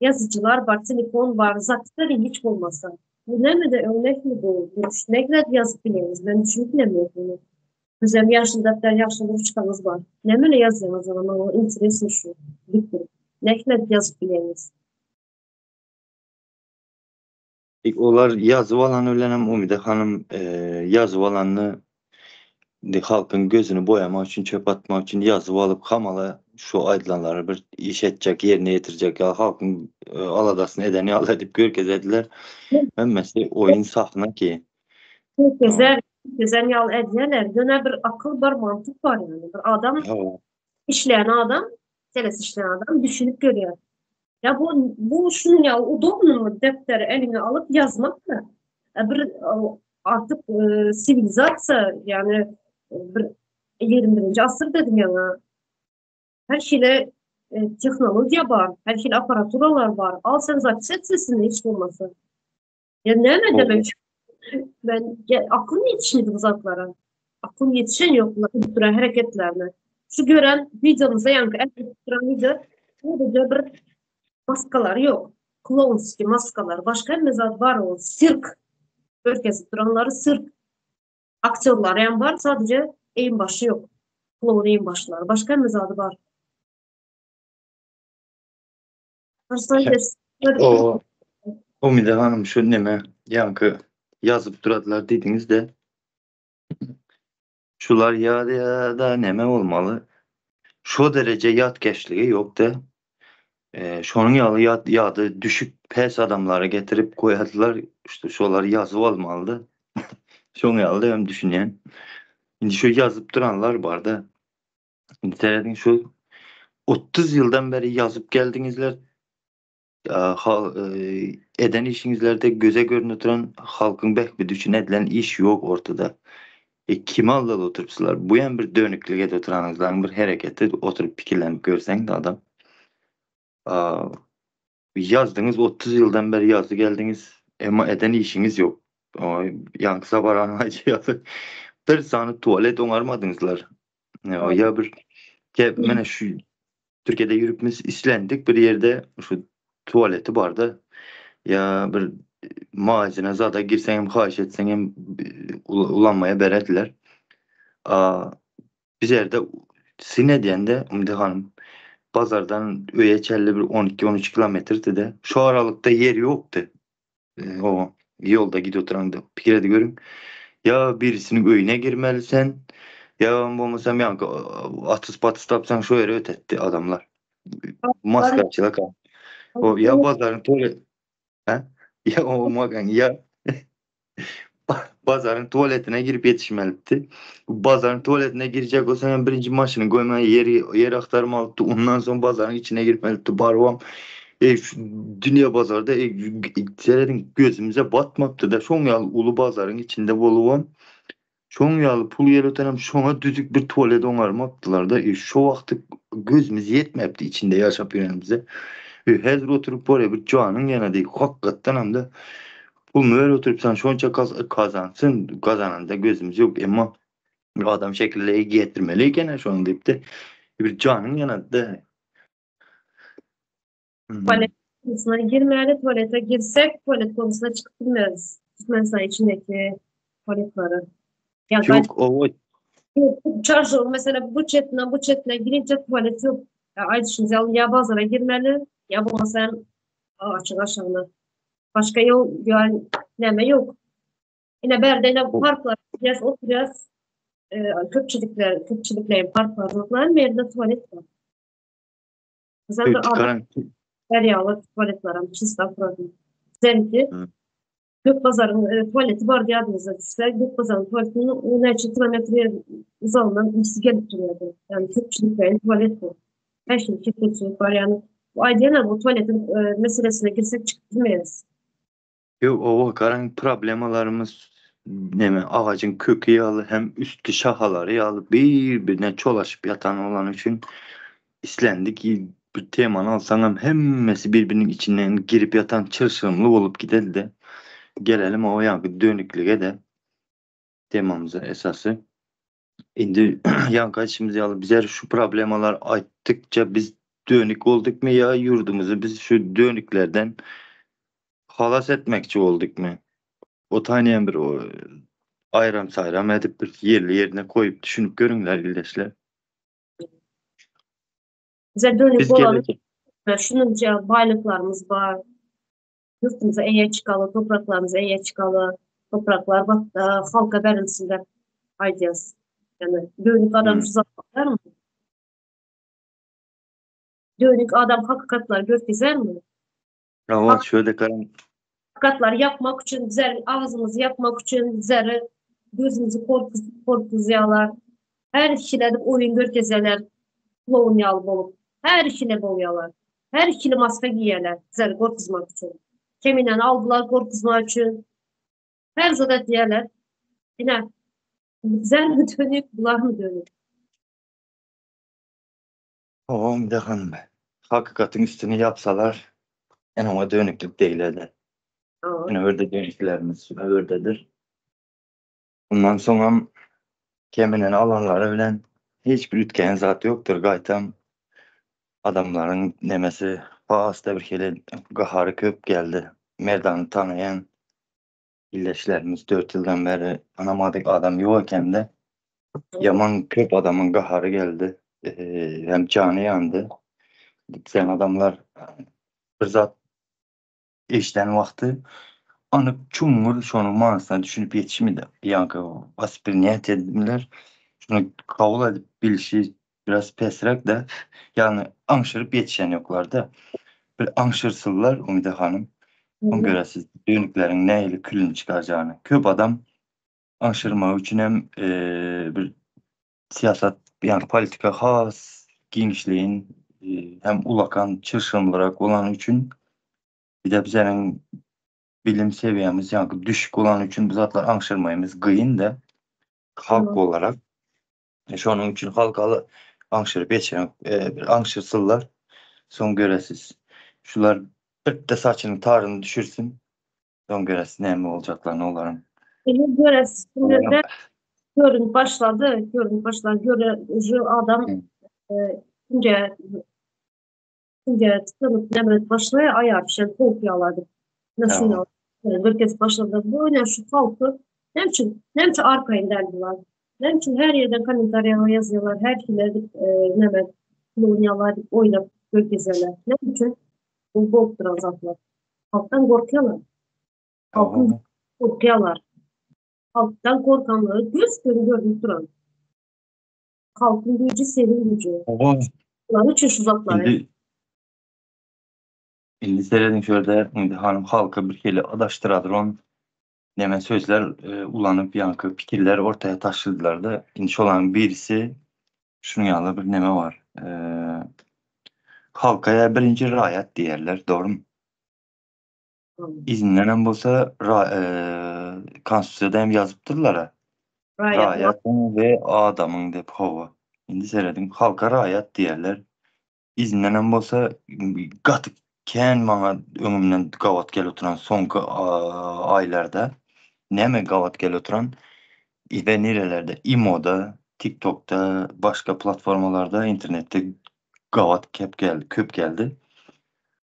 Speaker 1: Yazıcılar var, telefon var, zaten hiç olmasa. Bu ne de örnek mi bu? Ne kadar yazıp bilemiyoruz. Ben düşünüp bilemiyorum bunu. Güzel yaşlı defter, yaşlı uçkanız var. Ne böyle yazıyorsunuz ama o interesi şu. Bitti. Ne kadar yazıp bilemiyoruz.
Speaker 2: Olar yazıp alan ölenem Umide Hanım yazıp alanını halkın gözünü boyamak için, çöp atmak için yazıp alıp kamala şu aydınları bir iş edecek, yerine getirecek. Ya halkın aladasını edeni al edip görkez ediler. Ben mesela oyun sahna ki.
Speaker 1: Güzel, güzel yal ediyorlar. Gene bir akıl var, mantık var yani. Bir adam,
Speaker 2: Ya,
Speaker 1: işleyen adam, teles işleyen adam düşünüp görüyor. Ya bu şunun ya, udobnu mu defteri eline alıp yazmak da bir artık sivilizasyon yani bir 21. asır dedim ya. Her şeyle teknoloji var, her şeyle aparaturalar var. Al sen zaten sesini hiç olmasa. Ya ne
Speaker 2: o,
Speaker 1: demek? Ben aklım yetişmedi bu zatlara. Aklım yetişen yok bu hareketlerine. Şu gören videomuza yankı ettiren video sadece bir maskalar yok. Klonski maskalar. Başka bir mezat var o. Sirk. Ülkesi duranları sirk. Aktörler yani var. Sadece eğim başı yok. Klon eğim başları. Başka bir mezadı var.
Speaker 2: o Umide Hanım şu neme yankı yazıp duradılar dediniz de şular ya da neme olmalı. Şu derece yat geçliği yok da şunun yadı düşük pes adamlara getirip koyadılar. İşte şular yazıp almalı. Şunu yalı hem düşünen. Şimdi şu yazıp duranlar var da. Şimdi şu 30 yıldan beri yazıp geldinizler. Eden işinizlerde göze görünüren halkın bek bir düşün edilen iş yok ortada. Kime aldalı oturupsular? Bu yan bir dönüklüğe oturanızdan bir hareketi oturup fikirlenip görsen de adam. Aa, yazdınız 30 yıldan beri yazdı geldiniz ama eden işiniz yok. Yankısa varan acı bir saniye tuvalet onarmadınızlar. Ya bir mene şu Türkiye'de yürüpmüş islendik bir yerde şu tuvaleti vardı. Ya bir mağazine zaten girsen hem haş etsen hem ulanmaya berediler. Aa, biz yerde Sine diyen de Umde Hanım pazardan Öyçel'le bir 12-13 kilometre de şu aralıkta yer yoktu. O yolda gidiyor oturan da pikirde görün. Ya birisinin öyüne girmelisin ya olmasam yankı atız patız tapsan şu yere ötetti adamlar. Maskarçılık. O ya pazarın tuvalet ha? Ya o magan ya pazarın tuvaletine girip yetişmelitti. Pazarın tuvaletine girecek olsan yani birinci maşını koymaya yer aktarmalıktı. Ondan sonra pazarın içine girmelitti. Barvam şu dünya pazarda seyredin gözümüze batmaktı da şon yal ulu pazarın içinde boluvam. Şon yal pul yer ötenem şona düzük bir tuvalet onarmaktılar da şu vakti gözümüz yetmepti içinde yaşap yönümüze. Hazır oturup oraya bir canın yana değil. Hakikaten hem de pulunu ver oturup sen şonca kazansın. Kazanan da gözümüz yok ama adam şekilde getirmeli gene şu an deyip de bir canın yana da.
Speaker 1: Tuvalet konusuna girmeyeli tuvalete girsek tuvalet konusuna çıkıp bilmez. Mesela içindeki tuvaletleri. Ya
Speaker 2: Yok o
Speaker 1: çarşı mesela bu chatine girince tuvalet yok. Ya Ayşin ya bazılara girmeli ya bu mesela açık aşağıda. Başka yol yani neme yok. Yine Berde'yle parklar biraz oturacağız. Köpçülüklerin park var. Bir yerde tuvalet var. Mesela bir adam
Speaker 2: Karan.
Speaker 1: her yağlı tuvaletlerim, çista problem. Zenki,
Speaker 2: Hı.
Speaker 1: Gökpazar'ın tuvaleti var diye adınıza düşse, Gökpazar'ın tuvaletinin 10 kilometre uzağından birisi gelip duruyordu. Yani Türkçülüklerin tuvalet bu. Her şey Türkçülük var yani. Bu aileler bu tuvaletin meselesine girsek çıkmayız.
Speaker 2: Yo, o karan problemalarımız ne mi? Ağacın kökü yağlı hem üstü şahaları yağlı birbirine çolaşıp yatan olan için istendi ki bir temanı alsan hem hemmesi birbirinin içinden girip yatan çırşırımlı olup gidelim de gelelim o yankı dönüklüğe de temamıza esası. Şimdi yankı içimizi alıp bize şu problemalar arttıkça biz dönük olduk mu ya yurdumuzu biz şu dönüklerden halas etmekçi olduk mu? O tane bir o ayram sayram edip bir yerli yerine koyup düşünüp görünler iyileşler.
Speaker 1: Bize dönük
Speaker 2: Biz
Speaker 1: olan
Speaker 2: gelecek.
Speaker 1: şununca baylıklarımız var. Yurtumuza eğer çıkalı, topraklarımıza eğer çıkalı, topraklar bak halka verilsin de ideas. Yani dönük adam
Speaker 2: Hı.
Speaker 1: şu zaman mı? Dönük adam hakikatler gökyüzer mi?
Speaker 2: Ama şöyle karan
Speaker 1: Hakikatler yapmak için, bizler ağzımızı yapmak için, bizler gözümüzü korkutuyorlar. Her işine de oyun görkezeler, kloğun yal bolup. Her işine boyalar. Her işine maske giyerler, bizler korkutmak için. Keminden aldılar korkutmak için. Her zadat diyorlar. Yine bizler mi dönük, bunlar mı dönük?
Speaker 2: o bir de hanım be. Hakikatin üstünü yapsalar en ama dönüklük değil de.
Speaker 1: Aa,
Speaker 2: Yine öyle dönüklerimiz öyledir. Bundan sonra keminin alanları bilen hiçbir ütken zatı yoktur. Gaytam adamların nemesi pahasta bir kere gaharı köp geldi. Merdanı tanıyan illeşlerimiz 4 yıldan beri anamadık adam yokken de yaman köp adamın gaharı geldi. Hem canı yandı. Sen adamlar bir zat işten vakti anıp çumur şonu manasına düşünüp yetişimi de bir yankı basit bir niyet edindiler. Şunu kavul edip bilişi biraz pesrek de yani anşırıp yetişen yoklar da bir anşırsızlar Umide Hanım. Ona göre siz düğünüklerin neyle külünü çıkaracağını. Köp adam anşırma için hem bir siyaset yani politika has genişliğin hem ulakan çırşın olarak olan için bir de bizlerin bilim seviyemiz yani düşük olan için biz atlar anşırmayımız kıyın da halk olarak şu onun için halkalı anşırıp geçen bir anşırsızlar son göresiz. Şular bir de saçının tarını düşürsün son göresiz ne mi olacaklar ne olarım.
Speaker 1: Beni göre sinirden görün başladı, görün başladı, görün adam
Speaker 2: Hı.
Speaker 1: e, ince ince tıkanıp demet başlaya ayar şey korkuyorlardı. Nasıl ya?
Speaker 2: Tamam.
Speaker 1: Herkes başladı. Böyle şu halkı ne için arkayı derdiler. Ne için her yerden komentarya yazıyorlar. Her şeyleri ne kolonyalar oynayıp gökyüzüler. Ne için? Bu korktur azaplar. Halktan korkuyorlar. Halkın
Speaker 2: Tamam.
Speaker 1: korkuyorlar. Halktan korkanları göz göre görüp duran. Halkın gücü senin gücü.
Speaker 2: Oha.
Speaker 1: Bunlar için şu zatlar.
Speaker 2: Şimdi seyredin şöyle hanım halka bir kere adaştıradır on neme sözler ulanıp yankı fikirler ortaya taşıdılar da inş olan birisi şunu yanında bir neme var. Halkaya birinci riayet diyerler doğru mu? İzinlenen bolsa konstitusiyada hem yazıptırlar ha.
Speaker 1: Rayet.
Speaker 2: Riayetın ve adamın dep hova. Şimdi seyredin halka riayet diyerler. İzinlenen bolsa gatık ken bana ömümden gavat gel oturan son aylarda neme gavat gel oturan ve nerelerde İmo'da, TikTok'ta, başka platformalarda, internette gavat kep geldi, köp geldi.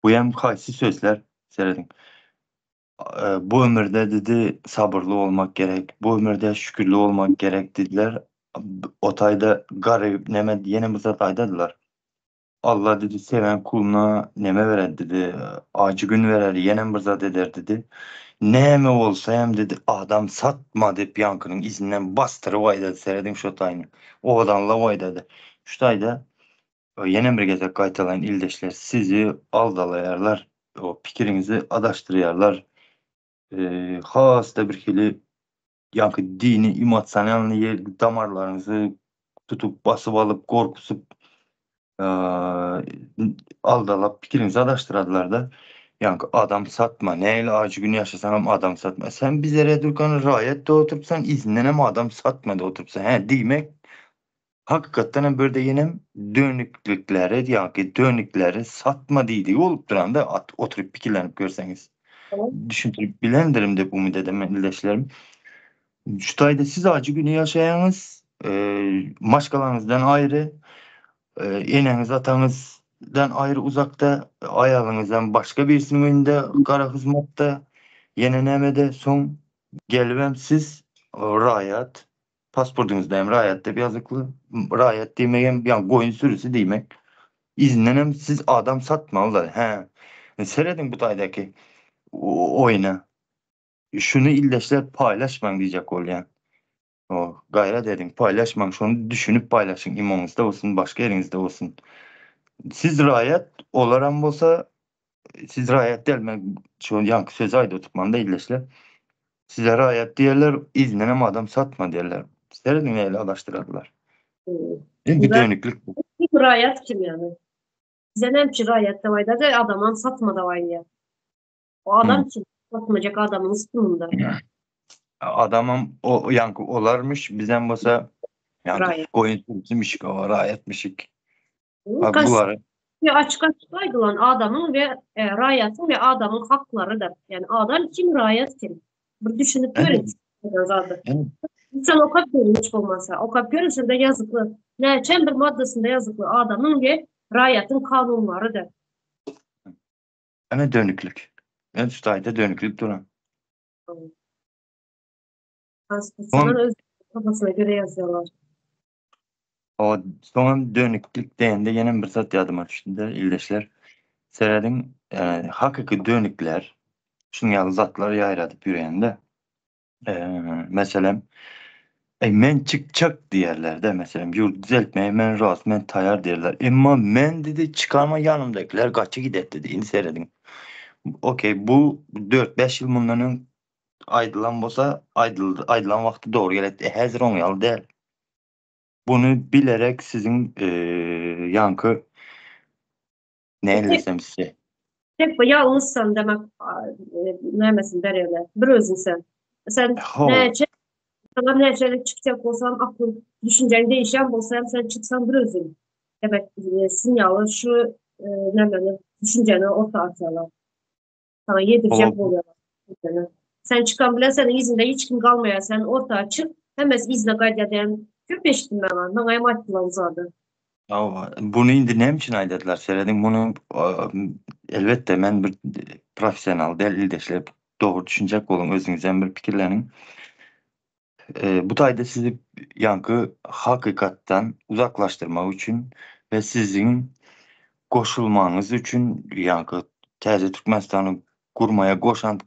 Speaker 2: Bu hem kaysi sözler seyredin. Bu ömürde dedi sabırlı olmak gerek. Bu ömürde şükürlü olmak gerek dediler. Otayda garip neme yeni mızat aydadılar. Allah dedi seven kuluna neme verer dedi. Acı gün verer yenem mızat eder dedi. Neme olsa hem dedi adam satma deyip yankının izinden bastırı vay dedi. Seyredin şu tayını. O adamla vay dedi. Şu tayda Yine bir geze qaytalayın ildeşler. Sizi aldalayarlar. O pikirinizi adaştırıyarlar. Hasta bir kili yankı dini, emosyonel damarlarınızı tutup basıp alıp korkusup aldalap pikirinizi adaştıradılar da yankı adam satma. Neyle acı günü yaşasan ama adam satma. Sen bize Redurkan'ı rayette oturupsan izinden ama adam satma da oturupsan. He demek hakikaten böyle yenem dönüklükleri yankı dönükleri satma deydi olup duran da oturup pikirlenip görseniz.
Speaker 1: Tamam.
Speaker 2: Düşündürüp bilendirim de bu müddete ildeşlerim. Şu tayda siz acı günü yaşayanız maşkalarınızdan ayrı eneniz atanızdan ayrı uzakta ayağınızdan başka birisinin önünde kara hizmette yenenemede son gelvem siz rayat pasportunuzda hem rayatta bir yazıklı rayat demeyen yani koyun sürüsü demek iznenem siz adam satmalılar seyredin bu taydaki oyuna şunu illeşler paylaşman diyecek ol yani. O gayret edin paylaşman şunu düşünüp paylaşın imanınızda olsun başka yerinizde olsun. Siz rayet olaran bolsa siz rayet değil ben şu yankı sözü ayda tutmamda illeşler. Size rayet diyorlar iznenem adam satma diyorlar. Seyredin neyle alıştırdılar. Bir
Speaker 1: Güzel.
Speaker 2: dönüklük bu.
Speaker 1: Bir rayet kim yani? Bize nem ki rayet de vayda da adamın satma da vay ya. O
Speaker 2: Hı.
Speaker 1: adam kim? Satmayacak adamın üstünde.
Speaker 2: Adamım o yankı olarmış bizden bolsa yankı
Speaker 1: Rayet.
Speaker 2: koyun sürüsüymüşük o rayetmişik.
Speaker 1: Kas
Speaker 2: Haklılar.
Speaker 1: bir açık açık ayrılan adamın ve rayetin ve adamın haklarıdır. Yani adam kim, rayet kim? Bir düşünüp
Speaker 2: Evet.
Speaker 1: görün. Zaten.
Speaker 2: Evet.
Speaker 1: Sen o kadar görünüş olmasa, o kadar görünüşünde yazıklı, ne bir maddesinde yazıklı adamın ve rayetin kanunlarıdır.
Speaker 2: Hemen dönüklük. En üst ayda dönüklük duran.
Speaker 1: Konstitusyonan
Speaker 2: Son,
Speaker 1: öz kafasına göre yazıyorlar.
Speaker 2: o son dönüklük deyende yine bir zat yadıma düştüler ildeşler. Seyredin hakiki dönükler şunyalı zatları yayradıp yürüyende mesela men çıkacak diyerler de mesela yurt düzeltmeye men rast men tayar derler. Ama men dedi çıkarma yanımdakiler kaçı gidet dediğini seyredin. Okey bu 4-5 yıl bunların aydılan bolsa aydılan vakti doğru gelet. Hazır olmayalı değil. Bunu bilerek sizin yankı ne
Speaker 1: Tek,
Speaker 2: ellesem size.
Speaker 1: tek bu yalnızsan demek neymesin derler. Bir özün sen. Sen
Speaker 2: Ho,
Speaker 1: ne sana ne şeyler çıkacak olsan aklın, düşüncen değişen olsa sen çıksan bir özün. Demek sinyalı şu ne bileyim düşünceni orta atıyorlar. Sana yedirecek
Speaker 2: o
Speaker 1: oluyorlar. Sen çıkan bile senin izinde hiç kim kalmaya sen ortaya çık. Hemen izne kaydeden köpeştim ben var. Bana emanet uzadı.
Speaker 2: Bunu indi ne için aydadılar seyredin bunu elbette ben bir profesyonel delildeşler doğru düşünecek olun özünüzden bir fikirlerin. Bu tayda sizi yankı hakikatten uzaklaştırmak için ve sizin koşulmanız için yankı Təze Türkmenistan'ı kurmaya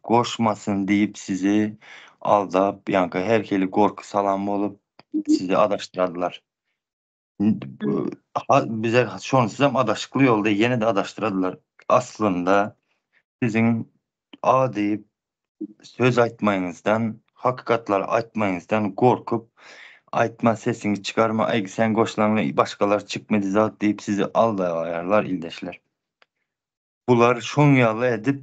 Speaker 2: koşmasın deyip sizi aldap yankı herkeli korku salam olup sizi adaştırdılar. Bize şonu size adaşıklı yolda yine de adaştırdılar. Aslında sizin A deyip söz aytmayınızdan, hakikatlar aytmayınızdan korkup aytma sesini çıkarma, ay sen koşulanla başkalar çıkmadı zat deyip sizi aldalayarlar ildeşler. Bular şonyalı edip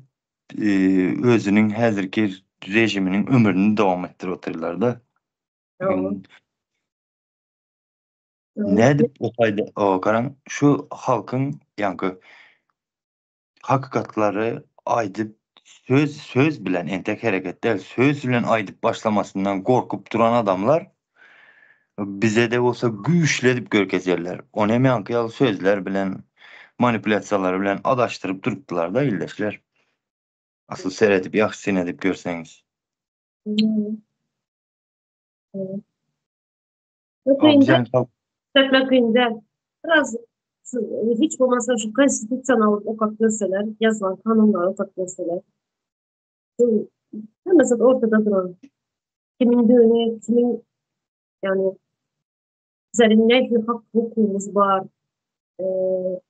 Speaker 2: özünün hazırki rejiminin ömrünü devam ettir otururlar da.
Speaker 1: Tamam.
Speaker 2: Ne edip o fayda o karan şu halkın yankı hakikatları aydıp söz bilen entek hareket değil söz bilen aydıp başlamasından korkup duran adamlar bize de olsa güçledip görkezerler. O ne yankıyalı sözler bilen manipülasyalar bilen adaştırıp duruptular da illeşler. Asıl seyredip yaxşı edip görseniz. Ama
Speaker 1: Öteyinde,
Speaker 2: bize halk
Speaker 1: öteyinde biraz hiç olmazsa şu konstitüsyonel okak gösteler, yazılan kanunlar okak gösteler. Mesela ortada duran kimin düğünü, kimin yani üzerinde bir hak hukukumuz var.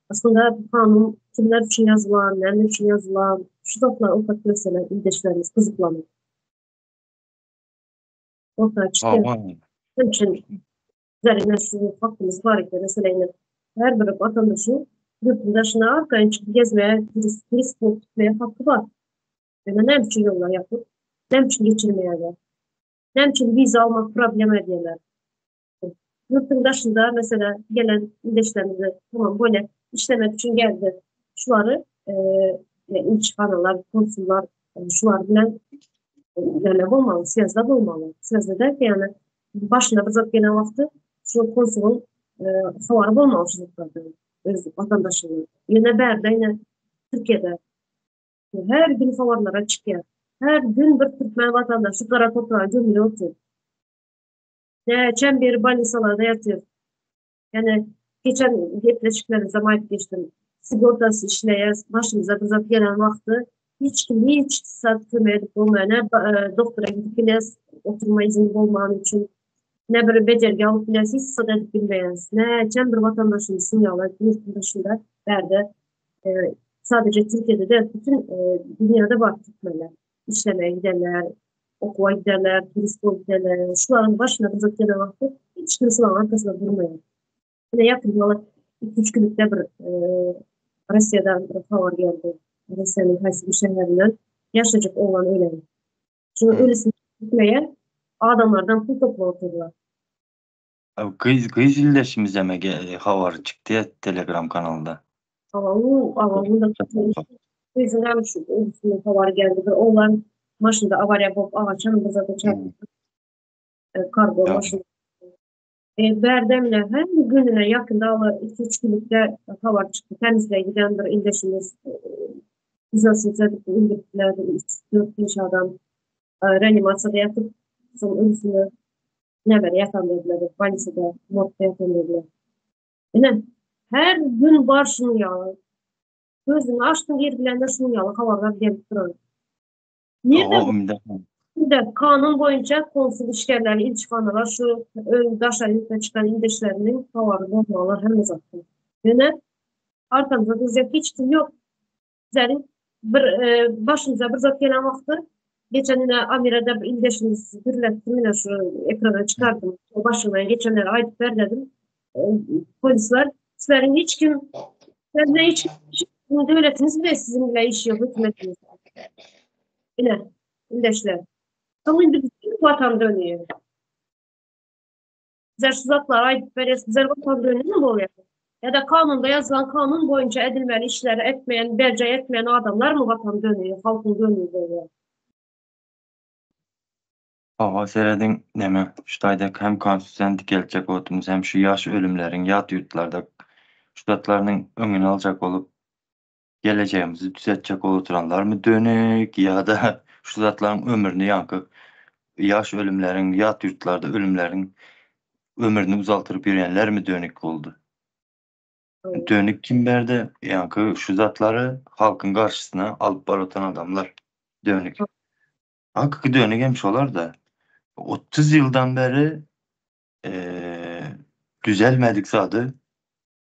Speaker 1: Aslında bu kanun kimler için yazılan, neler için yazılan, şu zatlar ortak mesela ildeşlerimiz kızıklanır. Ortaya çıkıyor.
Speaker 2: Ama
Speaker 1: Onun için üzerine şu hakkımız var ki mesela her bir vatandaşın yurt dışına arkaya çıkıp gezmeye, turist tutmaya hakkı var. Yani ne için yollar yapıp, ne için geçirmeye var. Ne için vize almak problem ediyorlar. Yurtun dışında mesela gelen ildeşlerimize tamam böyle işlemek için geldi. Şuları ilçihanalar, konsullar şular bilen yani olmalı, siyasada olmalı. Siyasada derken yani başına bizzat gelen vakti şu konsolun havarı olmalı çocuklarda. Öz vatandaşının. Yine berde yine Türkiye'de her gün havarlara çıkıyor. Her gün bir Türkmen vatandaşı kara toprağa gömülüyor. Ne çemberi balisalarda yatıyor. Yani geçen depreşikleri zaman geçtim. Sigortası işleye başımıza bizzat gelen vakti hiç kim hiç saat kömeği olmayan ne doktora gidip bile oturma izni olmayan için ne bir becerge alıp bile hiç saat bilmeyiz. Ne çem bir vatandaşın sinyalı yurt dışında verdi. E, Sadece Türkiye'de de bütün dünyada var Türkmenler. İşlemeye giderler, okula giderler, turist giderler. Şuların başına bizzat gelen vakti hiç kimsenin arkasında durmuyor. Yine yakın olarak 2-3 günlükte bir Rusya'dan bir haber geldi. Rusya'nın Haysi bir şehrinden yaşayacak olan öyle. Şimdi öylesine gitmeye adamlardan pul toplatıyorlar.
Speaker 2: kız ildeşimize mi haber çıktı ya Telegram kanalında.
Speaker 1: Avamın da yüzünden şu öylesine haber geldi. Bir oğlan maşında avarya yapıp ağaçın bize çarptı. Kargo
Speaker 2: Ya,
Speaker 1: maşında. Berdemle her gününe yakında ama 2-3 günlükte haber çıktı. Temizliğe giden bir ildeşimiz Güzelsizler indirdiler, 3-4-5 adam reanimasyada yatıp son ölüsünü ne böyle yatan dediler, valizede, morgda yatan dediler. Yine her gün var şunu ya. Gözünü açtın yer bilende şunu ya. Haberler gelip duran. Nerede bu? Şimdi kanun boyunca konsul işgirleri, ilçifanalar şu daşa yükle çıkan ildeşlerinin havarı bozmalar hem uzattı. Yine arkamızda diyecek hiç kim yok. Zerin bir başımıza bir zat gelen vakti geçen yine Amire'de bir ildeşimiz birlettim yine şu ekrana çıkardım. O başıma geçenlere ait ver dedim. Polisler sizlerin hiç kim sizlerle hiç devletiniz bile sizinle iş yok hükümetiniz. Yine ildeşler. Ama şimdi bütün vatan dönüyor. Bizler şu zatlar ait veririz. Bizler vatan dönüyor mu oluyor? Ya da kanunda yazılan kanun boyunca edilmeli işleri etmeyen, berce etmeyen adamlar mı vatan dönüyor, halkın dönüyor böyle?
Speaker 2: hava seyredin deme. Şuradaki hem konstitusiyanlık gelecek otumuz hem şu yaş ölümlerin yat yurtlarda şudatlarının önünü alacak olup geleceğimizi düzeltecek oturanlar mı dönük ya da şudatların ömrünü yankı yaş ölümlerin yat yurtlarda ölümlerin ömrünü uzaltırıp yürüyenler mi dönük oldu? Dönük kimlerde yankı şu zatları halkın karşısına alıp baratan adamlar dönük. Hakkı dönük hemş olar da 30 yıldan beri düzelmedik zadı.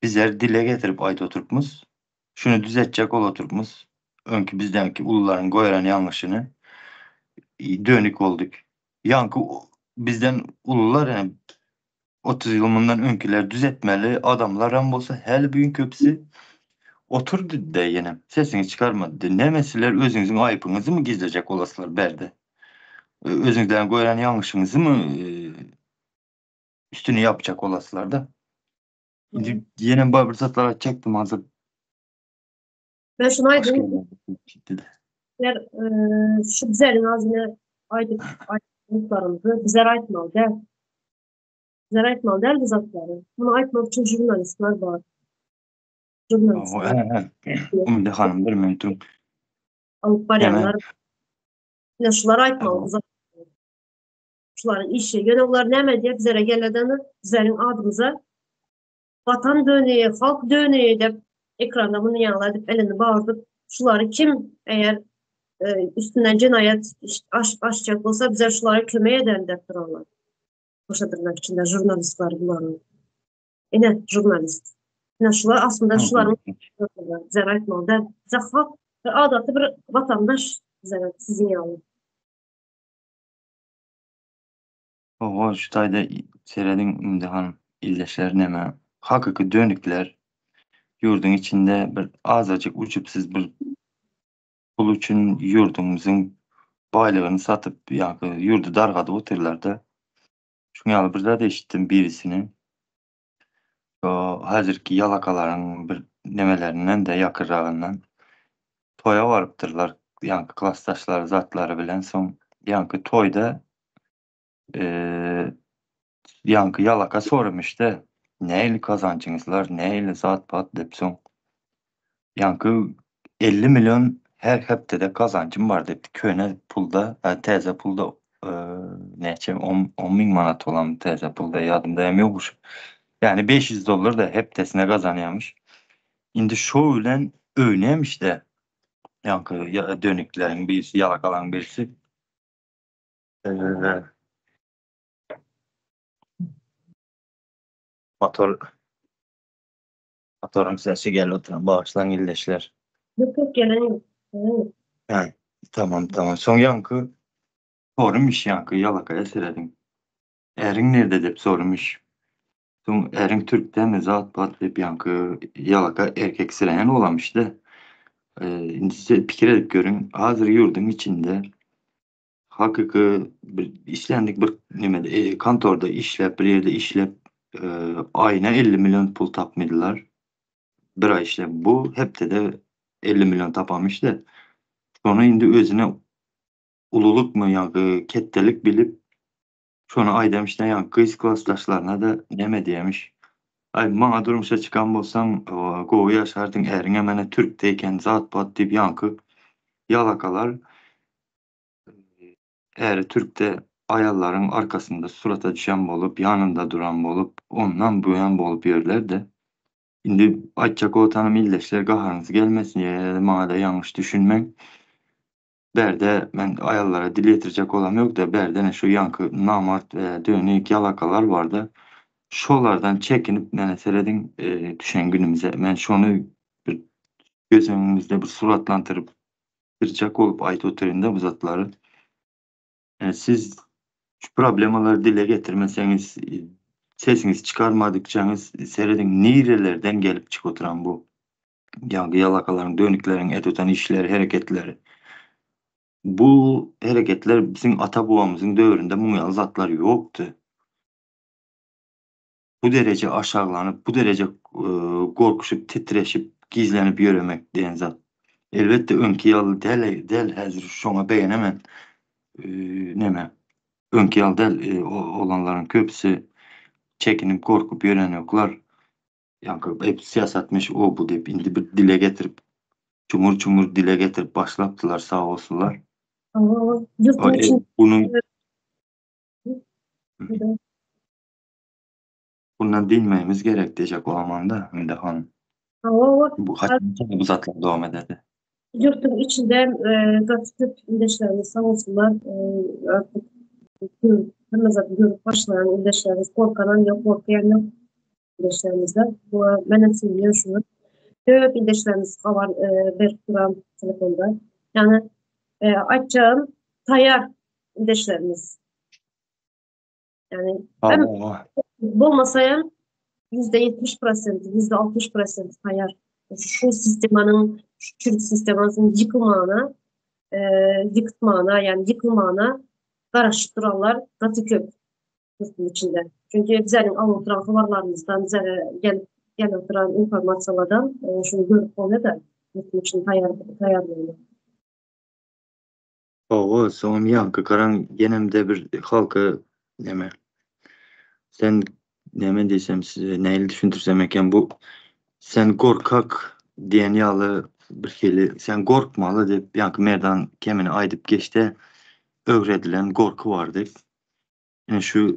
Speaker 2: Bizler dile getirip ait oturtmuz. Şunu düzeltecek ol oturtmuz. Önkü bizdenki uluların koyran yanlışını dönük olduk. Yankı bizden ulular yani 30 yılından önküler düzeltmeli adamlar rambosa her büyün köpüsü oturdu de yine sesini çıkarmadı. Dinlemesiler özünüzün ayıpınızı mı gizleyecek olasılar berde. Özünüzden koyran yanlışınızı mı üstünü yapacak olasılar da. Yine fırsatlar açacaktım hazır.
Speaker 1: Ben şunu
Speaker 2: Hoş
Speaker 1: aydın,
Speaker 2: geldin.
Speaker 1: şu bizlerin ağzına aydınlıklarımızı bizler aitmalı der. Bizler aitmalı der bu zatları. Bunu aitmak için jurnalistler var. Jurnalistler,
Speaker 2: Umide Hanım'dır mümkün.
Speaker 1: alıp
Speaker 2: Hemen.
Speaker 1: barayanlar, yine şular aitmalı bu zatları. Şuların işi, yönevler ne diye bizlere geleden bizlerin adımıza vatan dönüyor, halk dönüyor de ekranda bunu yanına edip elini bağırdıp şuları kim eğer üstünden cinayet açacak olsa bize şuları kömeye eden defterler. Boşadırlar içinde jurnalistler bunların. Yine jurnalist. Yani şular aslında şuların
Speaker 2: Anladım.
Speaker 1: bize aytmalıda bize halk adatı bir vatandaş bize sizin yani.
Speaker 2: O şutayda seredin imtihan illeşler neme. Hakiki dönükler yurdun içinde bir azacık uçupsuz bir pul için yurdumuzun baylığını satıp yani yurdu dargada otururlar da. Şunu yalı bir de işittim birisini. O hazırki yalakaların bir nemelerinden de yakırağından toya varıptırlar. Yani klastaşları zatları bilen son yankı toyda yankı yalaka sormuş da neyle kazancınızlar neyle zat pat dep son yankı 50 milyon her heptede kazancım var dedi. Köyne pulda teze pulda neçe 10 bin manat olan teze pulda yadımda yokmuş. Yani 500 dolar da heptesine kazanıyormuş. Şimdi şöyle öyleymiş de yankı dönüklerin birisi yalakalan birisi eee, motor motorun sesi gel oturan bağışlan illeşler.
Speaker 1: Yok yok gelen
Speaker 2: Yani tamam. Son yankı sormuş yankı yalakaya seredim. Erin nerede dep sormuş. Son erin Türk'ten de zat pat dep yankı yalaka erkek sireyen olamış da. Indi size pikir edip görün. Hazır yurdun içinde hakiki bir işlendik bir nimede kantorda işlep bir yerde işlep ayına 50 milyon pul tapmadılar. Bir ay işlep bu hep de 50 milyon tapamış da sonra indi özüne ululuk mu yankı kettelik bilip sonra ay demişler yankı kız klasdaşlarına da neme diyemiş. Ay bana durmuşa çıkan bolsan gowy yaşardın erine mene Türk'teyken zat pat dip yankı yalakalar eğer Türk'te ayalların arkasında surata düşen bolup yanında duran bolup ondan bu yan bolup yerler de şimdi açacak o tanım illeşler gaharınız gelmesin ya mağada yanlış düşünmek berde ben ayallara dil yetirecek olan yok da berde ne şu yankı namart dönük yalakalar vardı. Şolardan çekinip ben seredin düşen günümüze ben şunu bir göz önümüzde bir suratlantırıp kıracak olup ait otelinde bu zatları. Siz şu problemaları dile getirmeseniz sesiniz çıkarmadıkçanız seyredin nerelerden gelip çık oturan bu yangı yalakaların dönüklerin et öten işleri hareketleri. Bu hareketler bizim ata babamızın dövründe mumyalı zatlar yoktu. Bu derece aşağılanıp bu derece korkuşup titreşip gizlenip yürümek diyen zat. Elbette önkiyalı del hazır şuna beğenemem. Neme önkiyalı del olanların köpüsü çekinip korkup yöneliyorlar. Yani hep siyasetmiş o bu deyip indi bir dile getirip çumur dile getirip başlattılar sağ olsunlar.
Speaker 1: ama yurtun için
Speaker 2: Bunun bundan dinmemiz gerek diyecek o amanda Müdahan.
Speaker 1: ama
Speaker 2: Bu hatta bu zatlar devam ederdi.
Speaker 1: yurtun içinde Türk ildeşlerimiz sağ olsunlar artık hemen zaten görüp başlayan ildeşlerimiz korkanan yok korkayan yok ildeşlerimizden. Bu benim söylüyor şunu. Köp ildeşlerimiz var bir kuran telefonda. Yani açacağım tayar ildeşlerimiz. Yani ben
Speaker 2: Allah.
Speaker 1: bulmasayım %70%, %60% tayar. Şu sistemanın, şu Kürt sistemasının yıkılmağına, e, yıkılmağına yani yıkılmağına karışık duranlar katı köp yurtun içinde. Çünkü bizlerin anlatılan haberlerimizden, bize gel oturan informasiyalardan şunu görüp oluyor da yurtun için tayarlıyorlar.
Speaker 2: O son yankı karan genemde bir halka neme. Sen neme desem size neyle düşündürsem eken bu sen korkak diyen yalı bir keli sen korkmalı deyip yankı merdan kemini aydıp geçte öğretilen korku vardı. Yani şu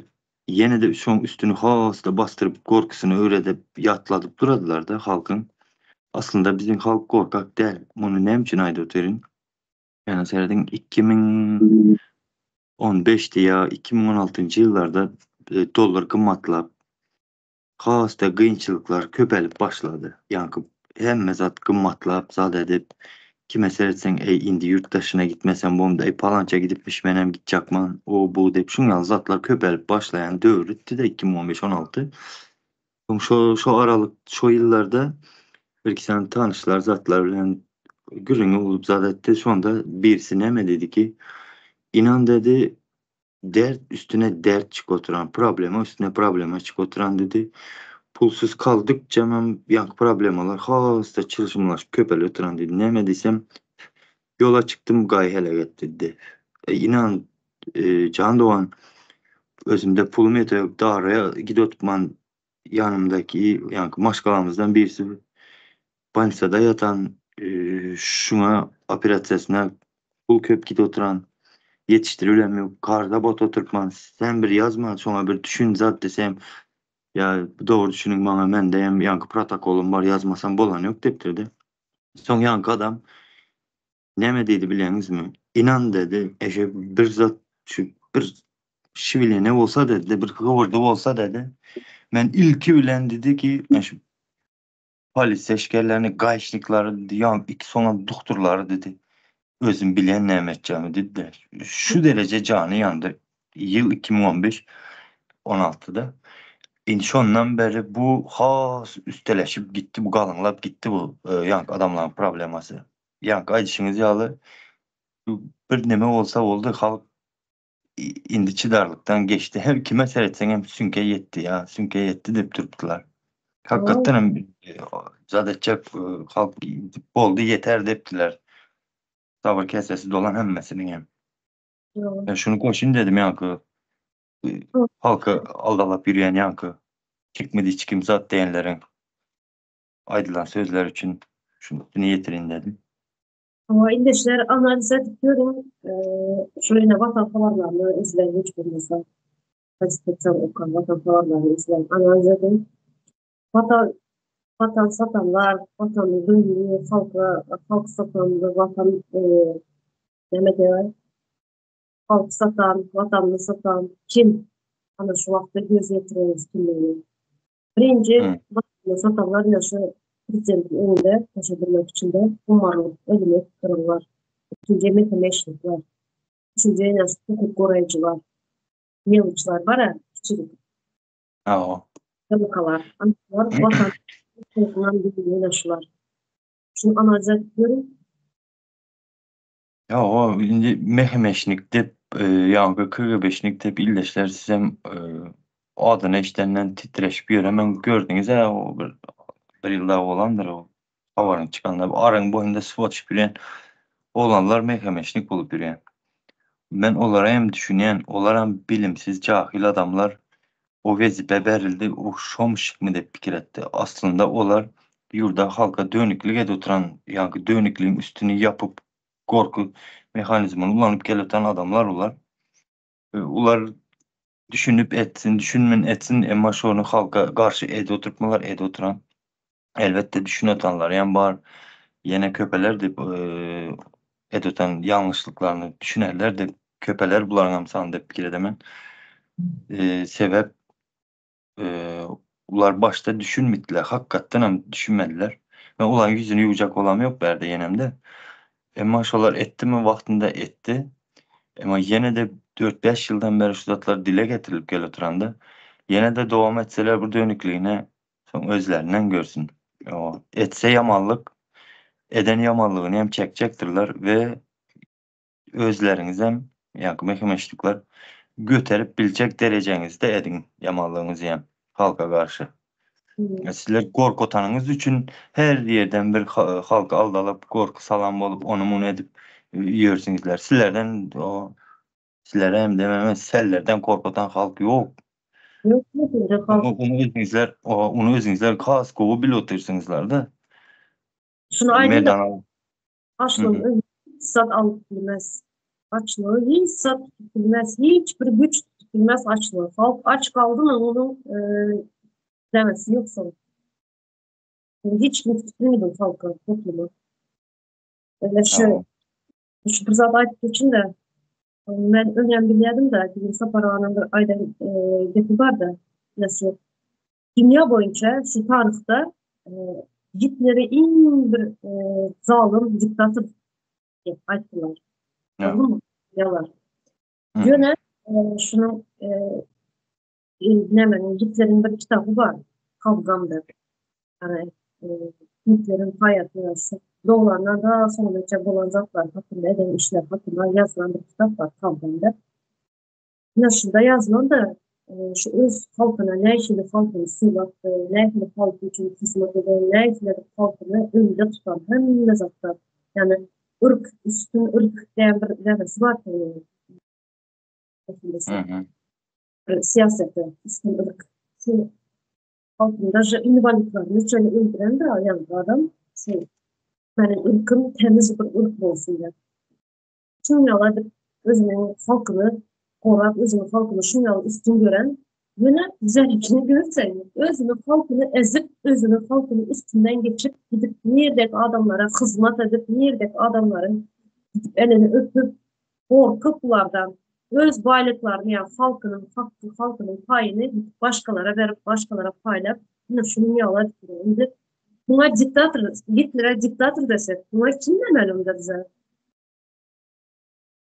Speaker 2: yine de son üstünü hasta bastırıp korkusunu öğretip yatladıp duradılar da halkın. Aslında bizim halk korkak değil. Bunu ne için aydı otelin? Yani seyredin 2015'ti ya 2016 yıllarda dolar kımmatlap Hasta kıyınçılıklar köpelip başladı. Yankı hem zat gımmatlap zat edip kime seyretsen indi yurt dışına gitmesen bomda palanca gidip pişmenem gidecekman o bu deyip şunyan zatlar köpelip başlayan dövrüttü de 2015-16. Şu aralık şu yıllarda bir iki tane tanışlar zatlar bilen gürünü olup zat etti. Sonunda birisi ne dedi ki inan dedi dert üstüne dert çık oturan problema üstüne problema çık oturan dedi. Pulsuz kaldıkça ben yank problemalar hasta çalışmalar köpel oturan dedi. Ne desem yola çıktım gayhele getirdi dedi. İnan Can Doğan özümde pulum yetiyor yok dağaraya gidotman yanımdaki yani maşgalamızdan birisi Manisa'da yatan şuna operasyasına pul köp git oturan yetiştirilemiyor. Karda bot oturtman. Sen bir yazma sonra bir düşün zat desem ya doğru düşünün bana ben de hem yankı protokolüm var yazmasam bolan yok deptirdi. Son yankı adam ne mi dedi biliyorsunuz mu? İnan dedi eşe bir zat şu bir şivile ne olsa dedi bir kıvırdı olsa dedi. Ben ilki bilen dedi ki şu polis eşkerlerini gayşlıkları yan iki sonra doktorları dedi. Özüm bilen ne edeceğimi dedi de şu derece canı yandı. Yıl 2015 16'da. İnşondan beri bu has üsteleşip gitti bu kalınlap gitti bu yank adamların probleması. Yank ayışınız yağlı bir neme olsa oldu halk indi çıdarlıktan geçti. Hem kime seyretsen hem sünke yetti ya. Sünke yetti deyip durdular.
Speaker 1: Aa,
Speaker 2: Hakikaten hem zadetçek halk oldu yeter deyiptiler. Sabır kesesi dolan hemmesinin hem.
Speaker 1: yok.
Speaker 2: Ben şunu koşun dedim yankı. Halkı aldalap yürüyen yankı. Çıkmadı hiç kimse at diyenlerin aydılan sözler için şunu niyetirin dedim.
Speaker 1: Ama indeşler analiz ediyorum. Şöyle vatan haberlerini izleyin hiç bilmesen. Gazeteler okan vatan haberlerini izleyin. Analiz edin. Vatan, vatan satanlar, vatanı duyuyor, halk satanlı, vatan ne diyor? Halk satan, vatanını satan kim? Ana şu vakti göz yetiriyoruz kimliğini. Birinci
Speaker 2: Hı,
Speaker 1: vatanını satanlar yaşı prezidentin önünde taşıdırmak için de umarım ölümü tuttururlar. İkinci mekanizmalar. Üçüncü yaşı hukuk koruyucular. Yılmışlar var ya, küçük
Speaker 2: ha o.
Speaker 1: yalakalar. Anılar vatan hukukundan bilgiyi yaşlar. Şunu analiz ediyorum.
Speaker 2: Ya o şimdi mehemeşnik dep yankı kırgıbeşnik dep illeşler sizem o adına işlerinden titreşip bir hemen gördünüz ya o bir yılda olandır o havanın çıkanlar bu arın boyunda swatch bilen olanlar mehemeşnik bulup yürüyen. Ben onlara hem düşünen, onlara hem bilimsiz, cahil adamlar o vazife verildi, o şomşik mi de fikir etti. Aslında onlar yurda halka dönüklük ede oturan, yani dönüklüğün üstünü yapıp korku mekanizmanı kullanıp gelen adamlar olar. Ular düşünüp etsin, düşünmen etsin, ama şonu halka karşı ede oturtmalar, ede oturan. Elbette düşünetanlar, yani var yine köpeler de edotan yanlışlıklarını düşünerler de köpeler bularına mı de fikir edemen. Sebep ular başta düşünmediler. Hakikaten hem düşünmediler. Ve ulan yüzünü yuyacak olan yok berde yenemde. Maşallah etti mi vaktinde etti. Ama yine de 4-5 yıldan beri şu zatlar dile getirilip gel oturanda. Yine de devam etseler bu dönüklüğüne son özlerinden görsün. O, etse yamanlık, eden yamanlığını hem çekecektirler ve özleriniz hem yani mekanişlikler götürüp bilecek derecenizde edin yamanlığınızı hem halka karşı. Sizler korkutanınız için her yerden bir halk aldalıp korku salam olup onu bunu edip yiyorsunuzlar. Sizlerden o sizlere hem dememez sellerden korkutan halk yok.
Speaker 1: Yok mu böyle halk?
Speaker 2: Onu özünüzler kaskovu bile otursunuzlar da.
Speaker 1: Şunu aydın da
Speaker 2: Merdana. Hı hı.
Speaker 1: açlığını hiç sat alıp bilmez. Açlığı hiç sat bilmez. Hiçbir güç bilmez açlığı. Halk aç kaldı mı onun demesi yok sonra. Yani hiç güç tutmuyor halka, toplumu. Öyle
Speaker 2: Tamam.
Speaker 1: şu fırsat ayıp için de ben önemli biliyordum da bizim Sapara'nın aydan getiri var da nasıl dünya boyunca şu tarihte Hitler'i en bir zalim diktatör diye ayttılar.
Speaker 2: Ja.
Speaker 1: Doğru mu? Yalan.
Speaker 2: Hı.
Speaker 1: Yöne şunun nemenin Hitler'in bir kitabı var. Kavgamdır. Yani Hitler'in hayatı nasıl doğulanlar daha sonraca bulacaklar hakkında eden işler hakkında yazılan bir kitap var Kavgam'da. Nasılda yazılan da şu öz halkına, näşeli halkını sığlattı, näşeli halkı için hizmet eden, näşeli halkını önde tutan hemme zatlar. Yani ırk, üstün ırk diyen bir levesi var.
Speaker 2: Hı hı.
Speaker 1: Siyasette üstün ırk. Şu halkında invalidlerini şöyle öldüren de yani adam şey, yani ırkın temiz bir ırk olsun diye. Şunyalar özünün halkını korap, özünün halkını şunyalar üstün gören yine güzellikini görürsen, özünün halkını ezip, özünün halkını üstünden geçip gidip nirdek adamlara hizmet edip, nirdek adamların gidip elini öpüp, korkup bunlardan öz baylıklarını yani halkının hakkı, halkının payını başkalara verip, başkalara paylayıp, yine şunyalar şimdi buna diktatör, Hitler'e diktatör desek, buna kim demelidir bize?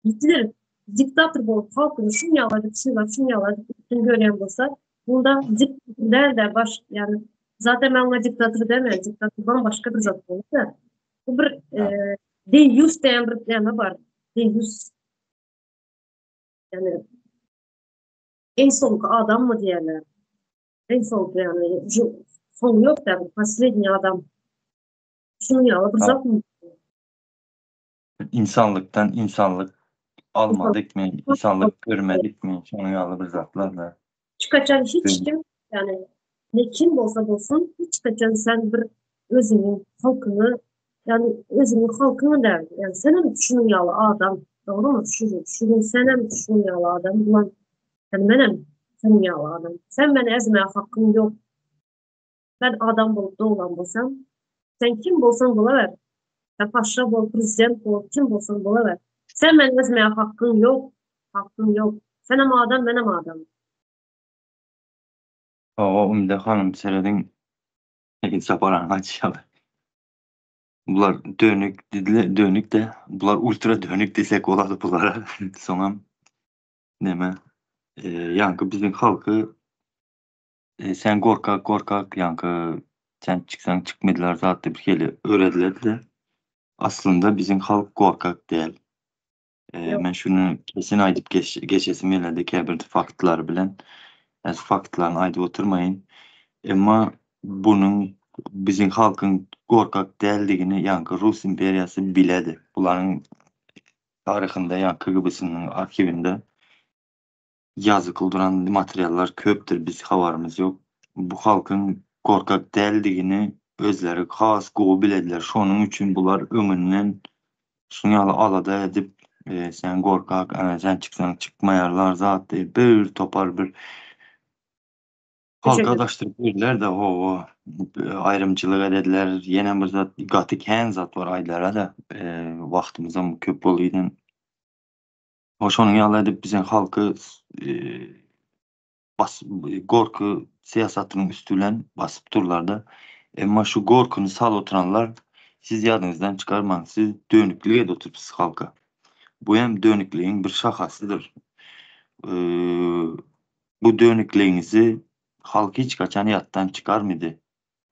Speaker 1: Hitler diktatör bolup halkını şunyalardı, şunyalardı üstün gören bolsa, bunda diktatörler de baş, yani zaten ben ona diktatör demeyin, diktatör bambaşka bir zat olsa. Bu bir
Speaker 2: Ja.
Speaker 1: deus diyen bir deme var. Deus yani en soğuk adam mı diyorlar? En soğuk yani sonu yok da bu последний adam. Şunyalı bir
Speaker 2: Ja.
Speaker 1: zat mı?
Speaker 2: İnsanlıktan insanlık almadık mı? İnsanlık görmedik mi? Şunyalı bir zatlar da.
Speaker 1: Çıkacan hiç
Speaker 2: Böyle.
Speaker 1: kim yani ne kim olsa olsun hiç kaçan sen bir özünün halkını yani özünün halkını derdi. Yani sen mi düşünüyalı adam doğru mu? Şunun sen mi düşünüyalı adam? Ulan yani benim düşünüyalı adam. Sen beni ezmeye hakkın yok. Ben adam bulup doğulan bolsam sen kim bolsan bulaver. Sen paşa bol, prezident bol, kim bolsan bulaver. Sen beni ezmeye hakkın yok. Hakkın yok. Sen ama adam ben ama adam.
Speaker 2: O Ümide Hanım seredin saparan açalı. Bunlar dönük dediler, dönük de bunlar ultra dönük desek oladı bunlara. Sonra neme yankı bizim halkı sen korkak yankı sen çıksan çıkmadılar zaten bir kere öğrediler de aslında bizim halk korkak değil.
Speaker 1: Yok.
Speaker 2: Ben şunu kesin aydıp geçesim geledi ki bir faktlar bilen. Az faktlarla aydıp oturmayın. Ama bunun bizim halkın korkak değildiğini yankı Rus imperiyası biledi. Bunların tarihinde yankı Kıbrıs'ın arkivinde yazı kıldıran materyaller köptür. Biz havarımız yok. Bu halkın korkak değildiğini özleri has goğu bilediler. Şunun için bunlar ömründen şunyalı alada edip sen korkak, sen çıksan çıkmayarlar zat değil. Bir topar bir
Speaker 1: Teşekkür
Speaker 2: halkadaştırıp verirler de o ayrımcılık edediler. Yine bir zat gatik hen zat var aylara da vaxtımızdan köp boluydu. Hoşonun yalı edip bizim halkı gorku siyasatının üstülen basıp turlarda. Ama şu gorkunu sal oturanlar siz yadınızdan çıkarmayın. Siz dönüklüğe de oturupsiz halka. Bu hem dönüklüğün bir şahasıdır. Bu dönüklüğünüzü halk hiç kaçan yattan çıkarmadı.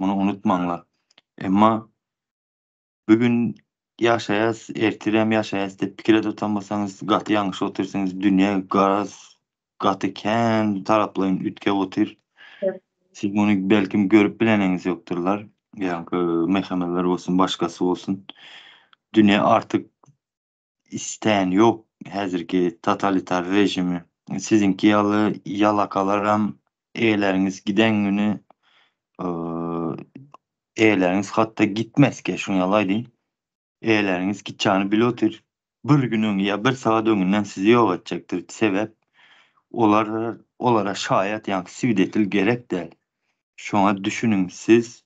Speaker 2: Bunu unutmanglar. Ama bugün yaşayas, ertirem yaşayas dep pikire tutanmasanız, gatı yanlış otursanız, dünya garaz, gatı kän taraplayın ütke otur.
Speaker 1: ederim.
Speaker 2: Siz bunu belki görüp bileniniz yokturlar. Yani mehameler olsun, başkası olsun. Dünya artık isteyen yok. Hazırki totalitar rejimi. Sizinki yalı yalakalaram eğleriniz giden günü eğleriniz hatta gitmez ki şunu yalaydı. Eğleriniz gideceğini biliyordur. Bir günün ya bir saat önünden sizi yok edecektir. Sebep olara şayet yani sivdetil gerek değil. Şuna düşünün siz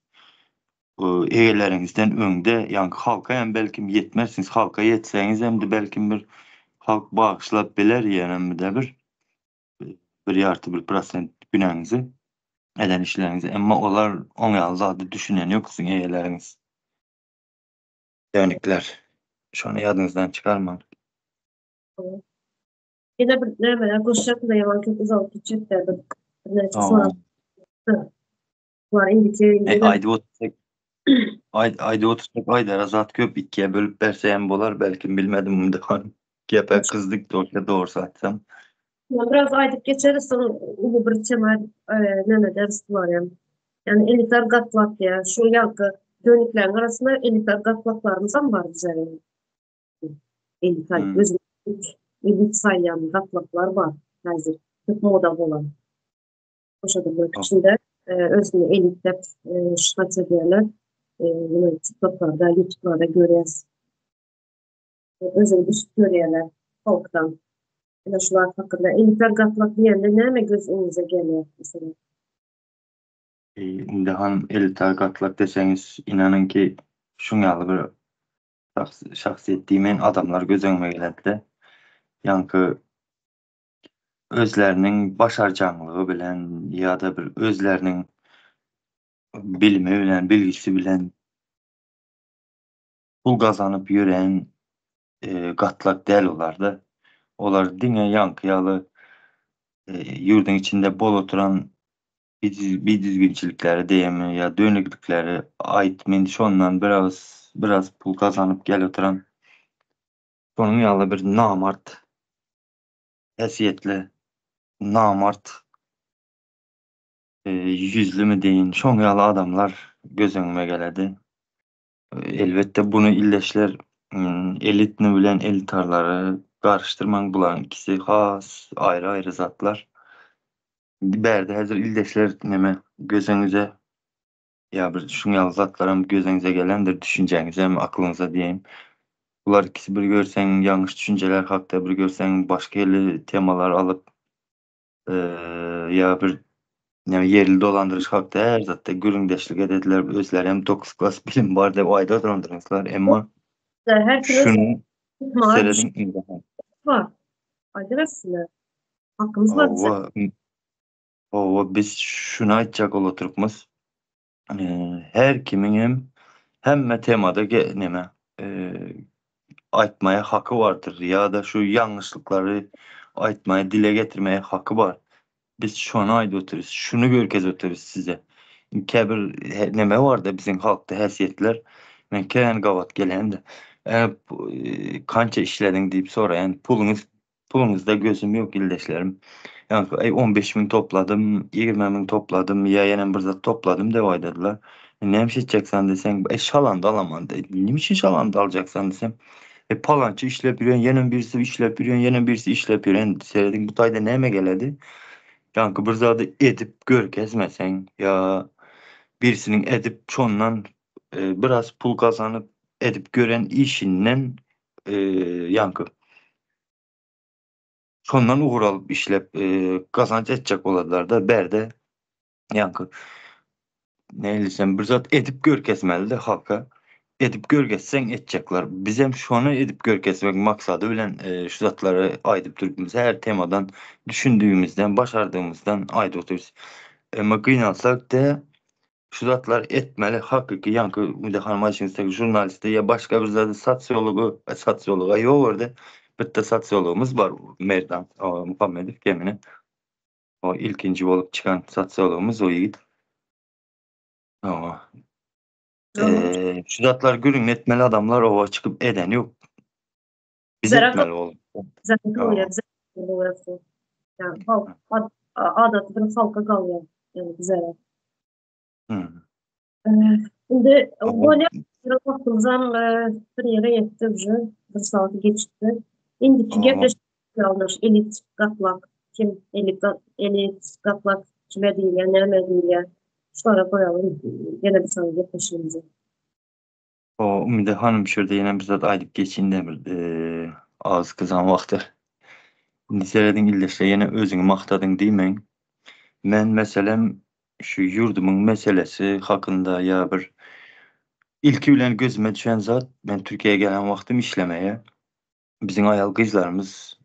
Speaker 2: eğlerinizden önde yani halka hem belki yetmezsiniz. Halka yetseniz hem de belki bir halk bağışlap biler yani de bir artı bir prosent günahınızı. eden işlerinizi. Ama olar on yalnız adı düşünen yok sizin eyeleriniz. Dönükler. Şu an yadınızdan çıkarmayın.
Speaker 1: Yine bir ne böyle koşacak da yaman çok uzak gidecek de bir neyse sonra
Speaker 2: Tamam.
Speaker 1: var indiki yine
Speaker 2: Ayda otursak, ayda otursak ayda razat köp ikiye bölüp verseyem bolar belki bilmedim bunu da. Gepe kızdık da orta doğrusu açsam.
Speaker 1: biraz aydık geçeriz sonra bu bir temel ne ders var yani. Yani elitler gatlak ya şu yankı dönüklerin arasında elitler gatlaklarımız mı var bize yani. Elitler
Speaker 2: Hmm.
Speaker 1: gözüm elit sayan gatlaklar var hazır. Çok moda olan. Yaşadığım içinde özünü elitlep şikat ediyorlar. Bunu TikTok'larda, YouTube'larda görüyoruz. Özünü üst görüyorlar halktan. Yani şular hakkında. Elitler gatlak diyende ne mi göz önünüze geliyor mesela?
Speaker 2: Daha elitar gatlak deseniz inanın ki şunyalı bir şahsiyet diyeyim adamlar göz önüme geldi. Yankı özlerinin başarcanlığı bilen ya da bir özlerinin bilimi bilen, bilgisi bilen pul kazanıp yürüyen gatlak değil olardı. Olar dine yankıyalı yurdun içinde bol oturan bir düzgünçilikleri diyeyim ya dönüklükleri ait şondan biraz pul kazanıp gel oturan sonun yalı bir namart hesiyetli namart yüzlü mü deyin şon yalı adamlar göz önüme geledi. Elbette bunu illeşler elitini bilen elitarları karıştırman bulan ikisi has ayrı ayrı zatlar. Berde hazır illeşler neme gözünüze ya bir şunyalı zatlarım gözünüze gelendir düşüncenize mi aklınıza diyeyim. Bunlar ikisi bir görsen yanlış düşünceler hakta bir görsen başka yerli temalar alıp ya bir yani yerli dolandırış hakta her zatta güründeşlik edediler özler hem 9 klas bilim var deb ayda durandırmışlar ama
Speaker 1: Her kim öz
Speaker 2: şunu
Speaker 1: var bir şey
Speaker 2: söyledim imzahan.
Speaker 1: var. Adresine. Hakkımız var bize.
Speaker 2: Ova, ova biz şunu aytacak olaturupmuz. Her kimin hem temada neme aytmaya hakkı vardır ya da şu yanlışlıkları aytmaya dile getirmeye hakkı var. Biz şuna ait oturuz. Şunu görkez oturuz size. Kebir neme var da bizim halkta hesiyetler. Ben keren gavat gelen de kança işledin deyip sonra yani pulunuzda gözüm yok ildeşlerim. Yani 15 bin topladım, 20 bin topladım ya yenen bir zat topladım devaydadılar. Ne hemşedeceksen desen şalan da alaman da. Ne için şalan da alacaksan desem. Palanca işlep yürüyen, yenen birisi işlep yürüyen, yenen birisi işlep yürüyen seyredin bu tayda neme geledi? Yankı bir zada edip gör gezmesen ya birisinin edip çondan biraz pul kazanıp edip gören işinden yankı çondan uğur alıp işlep kazanç edecek oladılar da berde yankı neylisen bir zat edip gör kesmeli de halka edip gör geçsen edecekler. Bizim şu an edip gör kesmek maksadı bilen şu zatları aydıp durduğumuz her temadan düşündüğümüzden başardığımızdan aydı oturuz. Ama kıynalsak da şu zatlar etmeli hakiki yankı müdahale içindeki jurnaliste ya başka bir zaten sosyologa yok orada. Bir de sosyologumuz var Merdan Muhammedov gemini. O ilkinci olup çıkan sosyologumuz o yiğit. O,
Speaker 1: Ama
Speaker 2: şu zatlar görün etmeli adamlar ova çıkıp eden yok. Biz
Speaker 1: zarar
Speaker 2: etmeli oğlum.
Speaker 1: zaten kalıyor.
Speaker 2: O,
Speaker 1: Zaten kalıyor. Yani halk, adatı bir halka kalıyor. Yani zarar.
Speaker 2: hı.
Speaker 1: Ee, Şimdi
Speaker 2: O,
Speaker 1: böyle bir baktığımızdan bir yere yetti уже. Bir saati geçti. İndiki
Speaker 2: o,
Speaker 1: gepleşik almış. Elit, gatlak. Kim elit, gatlak kime değil ya, neme değil ya. Şöyle koyalım. Gene bir saat gepleşimizi.
Speaker 2: o Ümide Hanım şurada yine bir zat aylıp geçinde bir ağız kızan vaxtı. Niceledin illeşle yine özünü maqtadın deymən. Mən məsələm şu yurdumun meselesi hakkında ya bir ilki bilen gözüme düşen zat ben Türkiye'ye gelen vaktim işlemeye bizim ayal kızlarımız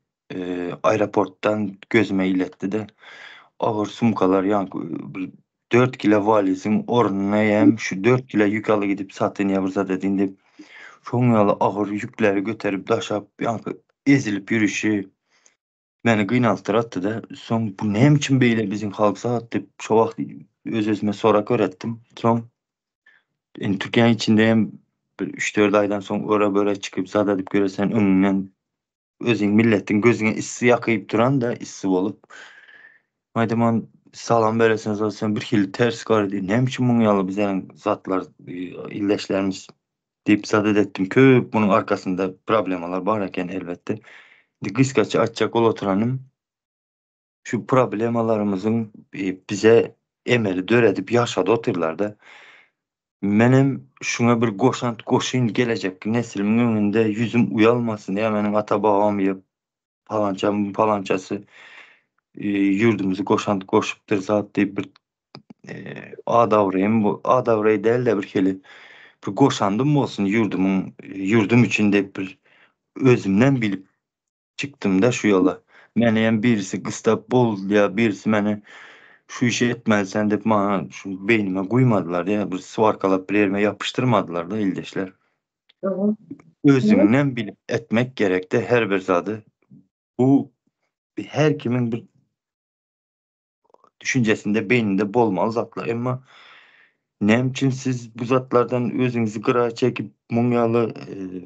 Speaker 2: aeroporttan gözüme iletti de ağır sumkalar bir 4 kilo valizin ornunayam şu 4 kilo yük alı gidip satın yapırsa dediğinde çok yalı ağır yükleri götürüp daşap yankı ezilip yürüyüşü beni kıynaltırattı da son bu ne için böyle bizim halk saat deyip şu vakit öz-özüme sorak öğrettim. Son Türkiye'nin içindeyim 3-4 aydan sonra ora böyle çıkıp zat edip göresen önünden özün milletin gözüne issi yakayıp duran da issi olup Maydaman salam veresiniz olsan bir hil ters gardi. Ne biçim bunu yalı bizlerin zatlar, illeşlerimiz deyip zadet ettim. Köp bunun arkasında problemalar var eken elbette. Kıskaçı açacak ol oturanım. Şu problemalarımızın bize emeli döredip yaşadı oturlarda. Menem şuna bir goşant goşun gelecek nesilimin önünde yüzüm uyalmasın diye benim ata babam ya falançam falançası yurdumuzu goşant goşuptur zat deyip bir A davrayım bu A davrayı değil de bir keli bir goşandım mı olsun yurdum içinde bir özümden bilip çıktım da şu yola. Meneyen birisi kısta bol ya birisi mene şu işi etmezsen de bana şu beynime koymadılar ya bir svarkalap bir yerime yapıştırmadılar da ildeşler.
Speaker 1: Aha.
Speaker 2: Özümden bilip etmek gerekti her bir zadı. Bu her kimin bir düşüncesinde beyninde bolmalı zatlar ama ne için siz bu zatlardan özünüzü kırağa çekip mumyalı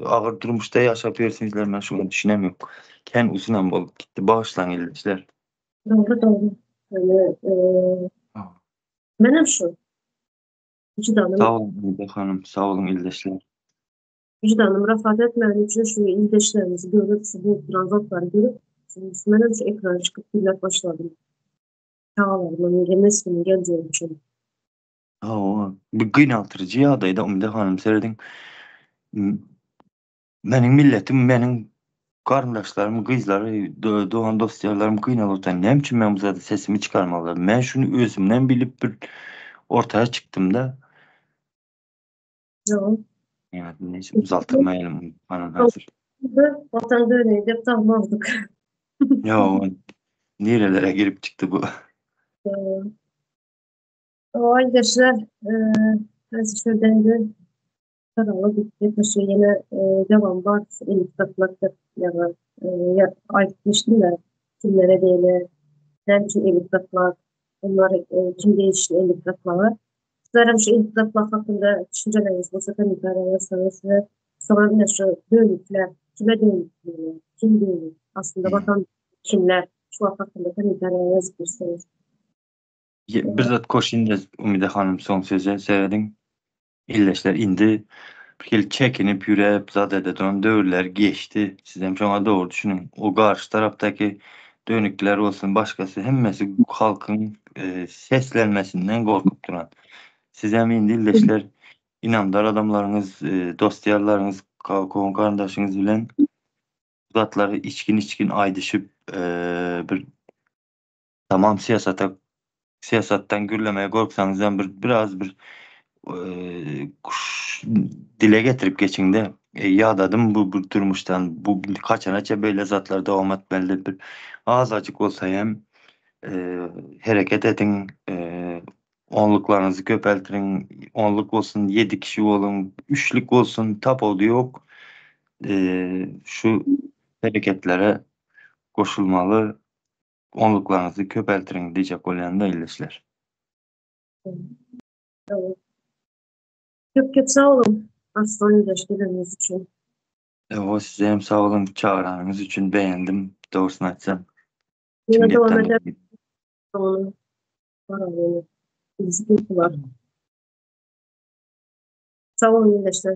Speaker 2: ağır durmuşta yaşap yersizler ben şunu düşünemiyorum. Ken usunan bolup gitti. Bağışlan ilişkiler.
Speaker 1: Doğru doğru. Yani, benim şu
Speaker 2: Sağ
Speaker 1: vicdanım,
Speaker 2: olun Müjde Hanım. Sağ olun ilişkiler.
Speaker 1: vicdanım rafat etmeyen için şu ildeşlerimizi görüp, şu bu transatları görüp, benim şu ekrana çıkıp gülmek başladım. Çağlarımın, neslimin geleceği için.
Speaker 2: O bir kıynaltırıcı yağdaydı Müjde Hanım seyredin. Benim milletim, benim kardeşlerim, kızları, doğan dostlarım kıynalıktan ne için ben bu zaten sesimi çıkarmalılar. Ben şunu özümden bilip bir ortaya çıktım da
Speaker 1: Tamam.
Speaker 2: yani neyse uzaltırmayalım bana hazır.
Speaker 1: Vatan döneyi de tamamladık.
Speaker 2: Ya o nerelere girip çıktı bu?
Speaker 1: O arkadaşlar, neyse şuradan da kanalı bitti. Taşı yine devam var. Elif takmakta yani aitmiştim de kimlere değil. Ne için elif takmak, onlar kim değişti elif takmalar. Sizlerim şu elif takmak hakkında düşünceleriniz olsa komentar yazsanız ve sonra yine şu dönükler, kime dönükler, kim dönük, aslında
Speaker 2: Hmm.
Speaker 1: vatan kimler, şu hakkında komentar yazabilirsiniz.
Speaker 2: Bizzat koşun Ümide Hanım son sözü seyredin. İlleşler indi. Bir kere çekinip yürüyüp zadede dön dövürler geçti. Sizden şuna doğru düşünün. O karşı taraftaki dönükler olsun başkası hemmesi halkın seslenmesinden korkup duran. Size emin illeşler inandar adamlarınız, dostiyarlarınız, kavun kardeşiniz bilen zatları içkin aydışıp bir tamam siyasattan gürlemeye korksanız yani biraz bir dile getirip geçin de ya dedim bu durmuştan bu kaçanaça böyle zatlar devam etmeli bir ağız açık olsa hem hareket edin onluklarınızı köpeltirin onluk olsun 7 kişi olun üçlük olsun tapodu yok şu hareketlere koşulmalı onluklarınızı köpeltirin diyecek olan da ilişkiler.
Speaker 1: Çok çok sağ olun. Aslan ilaçlarınız için.
Speaker 2: O size hem sağ olun çağıranınız için beğendim. Doğrusunu açsam.
Speaker 1: Yine devam
Speaker 2: Cimiyetten
Speaker 1: eder.
Speaker 2: dolayı.
Speaker 1: Onu var yani. Sıkıntı var. Sağ olun ilaçlar.